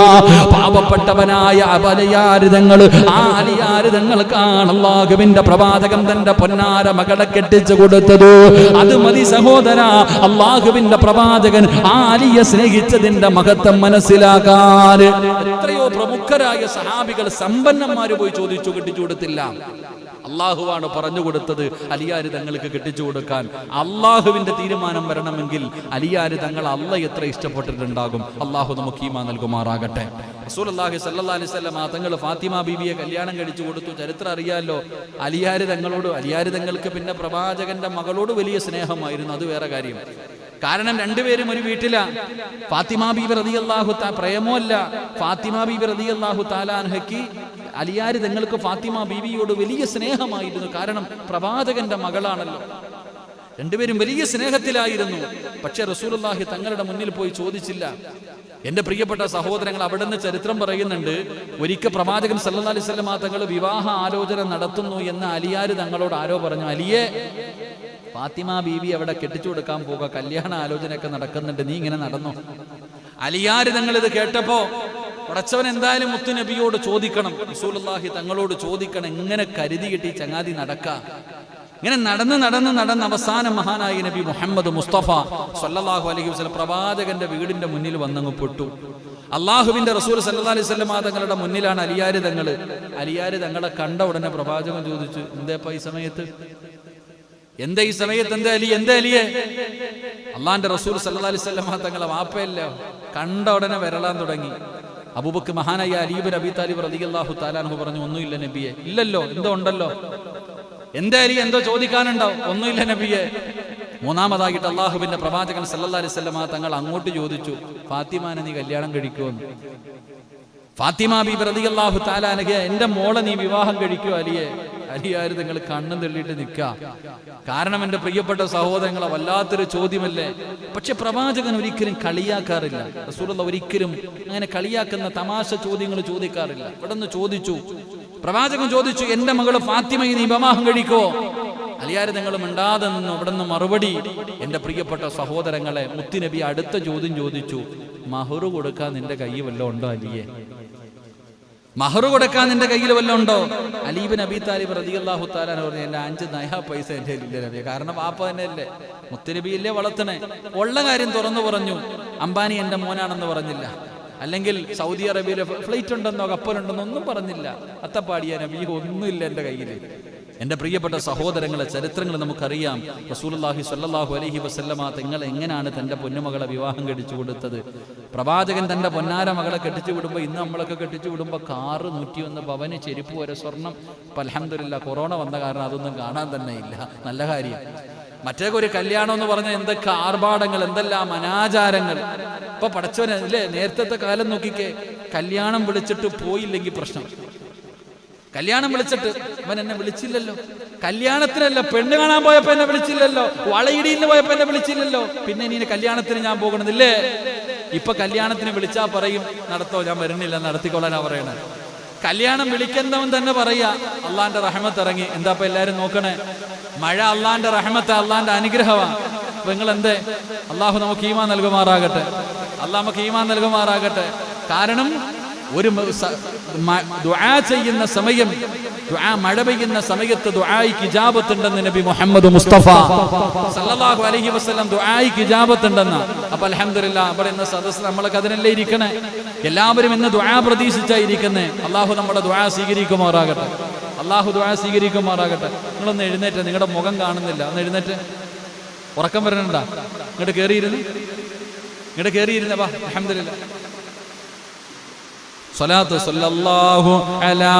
പാവപ്പെട്ടവനായ അലിയാര് തങ്ങൾ. ആ അലിയാര് തങ്ങൾക്കാണ് അല്ലാഹുവിന്റെ പ്രവാചകൻ തന്റെ പൊന്നാര മകളെ കെട്ടിച്ചു കൊടുത്തത്. അത് മതി സഹോദര, അല്ലാഹുവിന്റെ പ്രവാചകൻ ആ അലിയെ സ്നേഹിച്ചതിന്റെ മഹത്വം മനസ്സിലാക്കാൻ. എത്രയോ പ്രമുഖരായ സഹാബികൾ, സമ്പന്നന്മാര് പോയി ചോദിച്ചു, കെട്ടിച്ചു കൊടുത്തില്ല. അള്ളാഹുവാണ് പറഞ്ഞു കൊടുത്തത് അലിയാര് തങ്ങൾക്ക് കെട്ടിച്ചു കൊടുക്കാൻ. അള്ളാഹുവിന്റെ തീരുമാനം വരണമെങ്കിൽ അലിയാര് തങ്ങൾ അള്ളാഹ് എത്ര ഇഷ്ടപ്പെട്ടിട്ടുണ്ടാകും. അള്ളാഹു നമുക്ക് ഈമാൻ നൽകുമാറാകട്ടെ. റസൂലുള്ളാഹി സ്വല്ലല്ലാഹി അലൈഹി വസല്ലം തങ്ങൾ ഫാത്തിമ ബീവിയെ കല്യാണം കഴിച്ചു കൊടുത്തു. ചരിത്രം അറിയാലോ. അലിയാര് തങ്ങൾക്ക് പിന്നെ പ്രവാചകന്റെ മകളോട് വലിയ സ്നേഹമായിരുന്നു. അത് വേറെ കാര്യം. കാരണം രണ്ടുപേരും ഒരു വീട്ടിലാ. ഫാത്തിമ ബീബി റളിയല്ലാഹു തആല പ്രേമമല്ല, ഫാത്തിമ ബീബി റളിയല്ലാഹു തആല അൻഹയ്ക്ക് അലിയാര് തങ്ങൾക്ക് ഫാത്തിമ ബീവിയോട് വലിയ സ്നേഹമായിരുന്നു. കാരണം പ്രവാചകന്റെ മകളാണല്ലോ. രണ്ടുപേരും വലിയ സ്നേഹത്തിലായിരുന്നു. പക്ഷെ റസൂലുള്ളാഹി തങ്ങളുടെ മുന്നിൽ പോയി ചോദിച്ചില്ല. എന്റെ പ്രിയപ്പെട്ട സഹോദരങ്ങൾ, അവിടുന്ന് ചരിത്രം പറയുന്നുണ്ട്, ഒരിക്കൽ പ്രവാചകൻ സല്ലല്ലാഹു അലൈഹി വസല്ലം തങ്ങൾ വിവാഹ ആലോചന നടത്തുന്നു എന്ന് അലിയാര് തങ്ങളോട് ആരോ പറഞ്ഞു, അലിയെ, ഫാത്തിമ ബീവി അവിടെ കെട്ടിച്ചു കൊടുക്കാൻ പോകുക, കല്യാണ ആലോചനയൊക്കെ നടക്കുന്നുണ്ട്, നീ ഇങ്ങനെ നടന്നു. അലിയാര് തങ്ങൾ ഇത് കേട്ടപ്പോ, പടച്ചവൻ എന്തായാലും മുത്തുനബിയോട് ചോദിക്കണം, റസൂലുള്ളാഹി തങ്ങളോട് ചോദിക്കണം, എങ്ങനെ കരുതി കിട്ടി ചങ്ങാതി നടക്ക. ഇങ്ങനെ നടന്ന് അവസാനം മഹാനായ നബി മുഹമ്മദ് മുസ്തഫ സല്ലല്ലാഹു അലൈഹി വസല്ലം പ്രവാചകന്റെ വീടിന്റെ മുന്നിൽ വന്നങ്ങ് പെട്ടു. അള്ളാഹുവിന്റെ റസൂൽ സല്ലല്ലാഹു അലൈഹി വസല്ലം തങ്ങളുടെ മുന്നിലാണ് അലിയാര് തങ്ങളെ കണ്ട ഉടനെ പ്രവാചകൻ ചോദിച്ചു, എന്തേപ്പാ ഈ സമയത്ത്, എന്താ ഈ സമയത്ത്, എന്താ അലിയെ? അള്ളാന്റെ റസൂൽ സല്ലല്ലാഹു അലൈഹി വസല്ലം തങ്ങളെ വാപ്പയല്ല, കണ്ട ഉടനെ വരളാൻ തുടങ്ങി. അബൂബക്കർ മഹാനായ അലി ഇബ്നു അബീ താലിബ് റളിയല്ലാഹു തആല അൻഹു പറഞ്ഞു, ഒന്നുമില്ല നബിയെ. ഇല്ലല്ലോ, എന്തോ ഉണ്ടല്ലോ. എന്താ അലി, എന്തോ ചോദിക്കാനുണ്ടാവും? ഒന്നുമില്ല നബിയെ. മൂന്നാമതായിട്ട് അള്ളാഹുവിന്റെ പ്രവാചകൻ സല്ലല്ലാഹു അലൈഹി വസല്ലം തങ്ങൾ അങ്ങോട്ട് ചോദിച്ചു, ഫാത്തിമാനെ നീ കല്യാണം കഴിക്കുമെന്ന്. ഫാത്തിമ ബീബി റളിയല്ലാഹു തആല അൻഹ, എന്റെ മോളെ നീ വിവാഹം കഴിക്കുമോ അലിയെ? അലിയാര് നിങ്ങൾ കണ്ണും തള്ളിയിട്ട് നിൽക്കുക. കാരണം എന്റെ പ്രിയപ്പെട്ട സഹോദരങ്ങളെ വല്ലാത്തൊരു ചോദ്യമല്ലേ. പക്ഷെ പ്രവാചകൻ ഒരിക്കലും കളിയാക്കാറില്ല. റസൂലുള്ളാഹി ഒരിക്കലും അങ്ങനെ കളിയാക്കുന്ന തമാശ ചോദ്യങ്ങൾ ചോദിക്കാറില്ല. ഇവിടെ നിന്ന് ചോദിച്ചു, പ്രവാചകൻ ചോദിച്ചു, എന്റെ മകള് ഫാത്തിമയെ നീ വിവാഹം കഴിക്കോ? അലിയാര് നിങ്ങൾ മിണ്ടാതെ നിന്നു. ഇവിടെ നിന്ന് മറുപടി, എന്റെ പ്രിയപ്പെട്ട സഹോദരങ്ങളെ, മുത്തുനബി അടുത്ത ചോദ്യം ചോദിച്ചു, മഹറു കൊടുക്കാൻ നിന്റെ കയ്യിൽ വല്ലതും ഉണ്ടോ അലിയെ? മഹറു കൊടുക്കാൻ നിന്റെ കയ്യിൽ വല്ലതും ഉണ്ടോ? അലി ഇബ്നു അബീ താലിബ് റളിയല്ലാഹു തആല പറഞ്ഞു, എന്റെ 5 നയാ പൈസ എന്റെ ഇല്ല നബിയെ. കാരണം വാപ്പ തന്നെയല്ലേ, മുത്തുനബിയല്ലേ വളർത്തണേ. ഉള്ള കാര്യം തുറന്നു പറഞ്ഞു. അംബാനി എന്റെ മോനാണെന്ന് പറഞ്ഞില്ല, അല്ലെങ്കിൽ സൗദി അറേബ്യയിലെ ഫ്ലൈറ്റ് ഉണ്ടെന്നോ കപ്പലുണ്ടെന്നോ ഒന്നും പറഞ്ഞില്ല. അത്തപ്പാടിയ നബി, ഒന്നുമില്ല എന്റെ കയ്യിൽ. എന്റെ പ്രിയപ്പെട്ട സഹോദരങ്ങളെ, ചരിത്രങ്ങൾ നമുക്കറിയാം. റസൂലുള്ളാഹി സ്വല്ലല്ലാഹു അലൈഹി വസല്ലമ തങ്ങൾ എങ്ങനെയാണ് തന്റെ പൊന്നുമകളെ വിവാഹം കഴിച്ചു കൊടുത്തത്. പ്രവാചകൻ തന്റെ പൊന്നാര മകളെ കെട്ടിച്ചു വിടുമ്പോൾ, ഇന്ന് നമ്മളൊക്കെ കെട്ടിച്ചു വിടുമ്പോൾ കാറ് 101 പവന്, ചെരുപ്പ് വരെ സ്വർണം. ഇപ്പം അൽഹംദുലില്ലാ കൊറോണ വന്ന കാരണം അതൊന്നും കാണാൻ തന്നെ ഇല്ല. നല്ല കാര്യം. മറ്റേ ഒരു കല്യാണം എന്ന് പറഞ്ഞാൽ എന്തൊക്കെ ആർഭാടങ്ങൾ, എന്തെല്ലാം അനാചാരങ്ങൾ. ഇപ്പൊ പടച്ചവന് അല്ലേ, നേരത്തെ കാലം നോക്കിക്കേ, കല്യാണം വിളിച്ചിട്ട് പോയില്ലെങ്കിൽ പ്രശ്നം. കല്യാണം വിളിച്ചിട്ട് അവൻ എന്നെ വിളിച്ചില്ലല്ലോ, കല്യാണത്തിനല്ല പെണ്ണ് കാണാൻ പോയപ്പോ എന്നെ വിളിച്ചില്ലല്ലോ, വളയിടിയിൽ പോയപ്പോ എന്നെ വിളിച്ചില്ലല്ലോ, പിന്നെ ഇനി കല്യാണത്തിന് ഞാൻ പോകണമെന്നില്ലേ? ഇപ്പൊ കല്യാണത്തിന് വിളിച്ചാ പറയും, നടത്തോ, ഞാൻ വരുന്നില്ല, നടത്തിക്കൊള്ളാനാ പറയണേ. കല്യാണം വിളിക്കുന്നവൻ തന്നെ പറയാ, അള്ളാന്റെ റഹ്മത്ത് ഇറങ്ങി. എന്താ ഇപ്പൊ എല്ലാരും നോക്കണേ, മഴ അള്ളാന്റെ റഹ്മത്ത്, അള്ളാന്റെ അനുഗ്രഹമാണ്. അപ്പൊ നിങ്ങൾ എന്തേ? അള്ളാഹു നമുക്ക് ഈമാൻ നൽകുമാറാകട്ടെ, അള്ളാഹ് നമുക്ക് ഈമാൻ നൽകുമാറാകട്ടെ. കാരണം ഒരു ദുആ ചെയ്യുന്ന സമയം, മഴ പെയ്യുന്ന സമയത്ത് ദുആയ്ക്ക് ഇജാബത്തുണ്ടെന്ന് നബി മുഹമ്മദ് മുസ്തഫ സല്ലല്ലാഹു അലൈഹി വസല്ലം ദുആയ്ക്ക് ഇജാബത്തുണ്ടെന്ന്. അപ്പൊ അൽഹംദുലില്ലാഹ്, ഇവിടെ ഇന്ന് സദസ്സ് നമ്മളൊക്കെ അതിനല്ലേ ഇരിക്കണേ. എല്ലാവരും ഇന്ന് ദുആ പ്രതീക്ഷിച്ചായിരിക്കുന്നേ. അള്ളാഹു നമ്മുടെ ദുആ സ്വീകരിക്കുമാറാകട്ടെ, അള്ളാഹു ദുആ സ്വീകരിക്കുമാറാകട്ടെ. നിങ്ങളൊന്ന് എഴുന്നേറ്റ്, നിങ്ങളുടെ മുഖം കാണുന്നില്ല, ഒന്ന് എഴുന്നേറ്റ്. ഉറക്കം വരണുണ്ടാ? ഇങ്ങോട്ട് കയറിയിരുന്ന വാ. അൽഹംദുലില്ലാഹ്. സ്വലാത്ത് സല്ലല്ലാഹു അലാ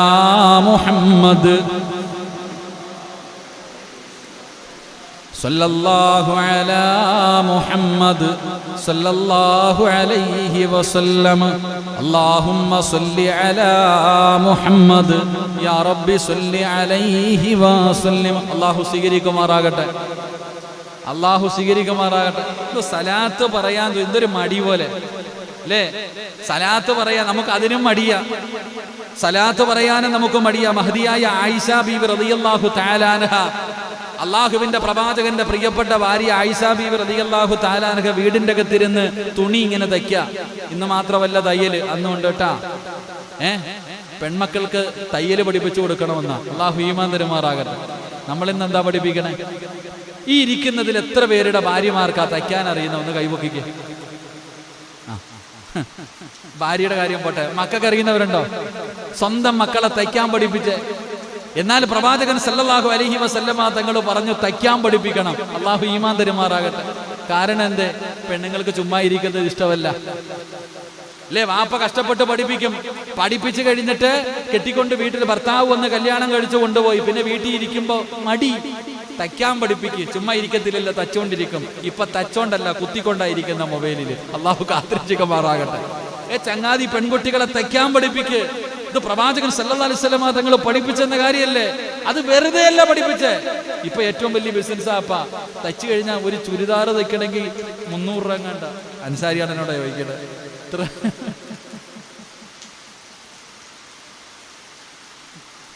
മുഹമ്മദ്, സല്ലല്ലാഹു അലാ മുഹമ്മദ്, സല്ലല്ലാഹു അലൈഹി വസല്ലം. അല്ലാഹുമ്മ സല്ലി അലാ മുഹമ്മദ്, യാ റബ്ബി സല്ലി അലൈഹി വസല്ലം. അല്ലാഹു സ്വീകരിക്കുമാറാകട്ടെ, അല്ലാഹു സ്വീകരിക്കുമാറാകട്ടെ. സലാത്ത് പറയാൻ എന്തൊരു മടി പോലെ അല്ലേ? സലാത്ത് പറയാൻ നമുക്ക് അതിനും മടിയാ, സലാത്ത് പറയാനും നമുക്ക് മടിയാ. മഹദിയായ ആയിഷ ബീവി റളിയല്ലാഹു തആല അൻഹ, അള്ളാഹുവിന്റെ പ്രവാചകന്റെ പ്രിയപ്പെട്ട ഭാര്യ ആയിഷ ബീവി റളിയല്ലാഹു തആല അൻഹ വീടിന്റെ അകത്തിരുന്ന് തുണി ഇങ്ങനെ തയ്ക്കുക. ഇന്ന് മാത്രമല്ല തയ്യല്, അന്നുണ്ട് കേട്ടാ. പെൺമക്കൾക്ക് തയ്യല് പഠിപ്പിച്ചു കൊടുക്കണമെന്നാ. അള്ളാഹു ഈമാൻ തരുമാറാകട്ടെ. നമ്മളിന്ന് എന്താ പഠിപ്പിക്കണേ? ഈ ഇരിക്കുന്നതിൽ എത്ര പേരുടെ ഭാര്യമാർക്കാ തയ്ക്കാൻ അറിയുന്ന? ഒന്ന് കൈപൊക്കിക്ക്. ഭാര്യയുടെ കാര്യം പോട്ടെ, മക്കൾക്ക് അറിയുന്നവരുണ്ടോ? സ്വന്തം മക്കളെ തയ്ക്കാൻ പഠിപ്പിച്ച്. എന്നാൽ പ്രവാചകൻ സല്ലല്ലാഹു അലൈഹി വസല്ലമ തങ്ങൾ പറഞ്ഞു, തയ്ക്കാൻ പഠിപ്പിക്കണം. അള്ളാഹു ഈമാൻ തരുമാറാകട്ടെ. കാരണം എന്തേ? പെണ്ണുങ്ങൾക്ക് ചുമ്മാ ഇരിക്കുന്നത് ഇഷ്ടമല്ല അല്ലേ? വാപ്പ കഷ്ടപ്പെട്ട് പഠിപ്പിക്കും. പഠിപ്പിച്ചു കഴിഞ്ഞിട്ട് കെട്ടിക്കൊണ്ട് വീട്ടിൽ ഭർത്താവ് വന്ന് കല്യാണം കഴിച്ചു കൊണ്ടുപോയി. പിന്നെ വീട്ടിൽ ഇരിക്കുമ്പോ മടി. തയ്ക്കാൻ പഠിപ്പിക്കും. ചുമ്മാ ഇരിക്കത്തില്ലല്ലോ, തച്ചോണ്ടിരിക്കും. ഇപ്പൊ തച്ചോണ്ടല്ല, കുത്തിക്കൊണ്ടായിരിക്കുന്ന മൊബൈലിൽ. അള്ളാഹു കാത്തിരക്ഷിക്കുമാറാകട്ടെ. ചങ്ങാതി, പെൺകുട്ടികളെ തയ്ക്കാൻ പഠിപ്പിക്ക്. ഇത് പ്രവാചകൻ സല്ലല്ലാഹു അലൈഹി വസല്ലം തങ്ങൾ പഠിപ്പിച്ചെന്ന കാര്യമല്ലേ? അത് വെറുതെ അല്ല പഠിപ്പിച്ചേ. ഇപ്പൊ ഏറ്റവും വലിയ ബിസിനസ് ആപ്പാ. തയ്ച്ചു കഴിഞ്ഞാൽ ഒരു ചുരിദാർ തയ്ക്കണമെങ്കിൽ 300 രൂപ കണ്ട. അൻസാരിയാണ് എന്നോട് ചോദിക്കട്ടെ.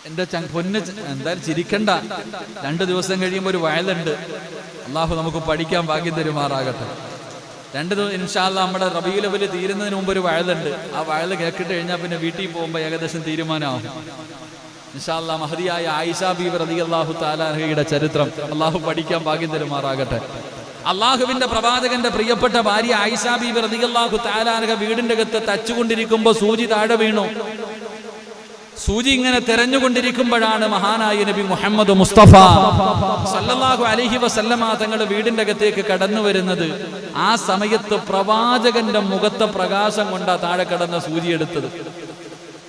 എന്റെ പൊന്ന്, എന്തായാലും ചിരിക്കണ്ട. 2 ദിവസം കഴിയുമ്പോൾ ഒരു വയലുണ്ട്. അള്ളാഹു നമുക്ക് പഠിക്കാൻ ഭാഗ്യം തരുമാറാകട്ടെ. 2 ദിവസം ഇൻഷാ അല്ലാഹ് നമ്മുടെ റബീഉൽ അവ്വൽ തീരുന്നതിന് മുമ്പ് ഒരു വയലുണ്ട്. ആ വയൽ കേട്ടിട്ട് കഴിഞ്ഞാൽ പിന്നെ വീട്ടിൽ പോകുമ്പോൾ ഏകദേശം തീരുമാനമാകും. ഇൻഷാ അല്ലാഹ് മഹദിയായ ആയിഷ ബീവി റളിയല്ലാഹു തആല അൻഹയുടെ ചരിത്രം അള്ളാഹു പഠിക്കാൻ ഭാഗ്യം തരുമാറാകട്ടെ. അള്ളാഹുവിന്റെ പ്രവാചകന്റെ പ്രിയപ്പെട്ട ഭാര്യ ആയിഷ ബീവി റളിയല്ലാഹു തആല അൻഹ വീടിന്റെ അകത്ത് തച്ചുകൊണ്ടിരിക്കുമ്പോൾ സൂചി താഴെ വീണു. സൂചി ഇങ്ങനെ തെരഞ്ഞുകൊണ്ടിരിക്കുമ്പോഴാണ് മഹാനായ നബി മുഹമ്മദ് മുസ്തഫ സല്ലല്ലാഹു അലൈഹി വസല്ലമ തങ്ങൾ വീടിന്റെ അകത്തേക്ക് കടന്നു വരുന്നത്. ആ സമയത്ത് പ്രവാചകന്റെ മുഖത്തെ പ്രകാശം കൊണ്ടാ താഴെ കടന്ന സൂചി എടുത്തത്.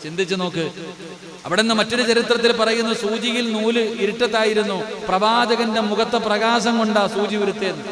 ചിന്തിച്ചു നോക്ക്. അവിടെ നിന്ന് മറ്റൊരു ചരിത്രത്തിൽ പറയുന്നു, സൂചിയിൽ നൂല് ഇരുട്ടത്തായിരുന്നു, പ്രവാചകന്റെ മുഖത്തെ പ്രകാശം കൊണ്ടാ സൂചി ഉരുത്തേന്ന്.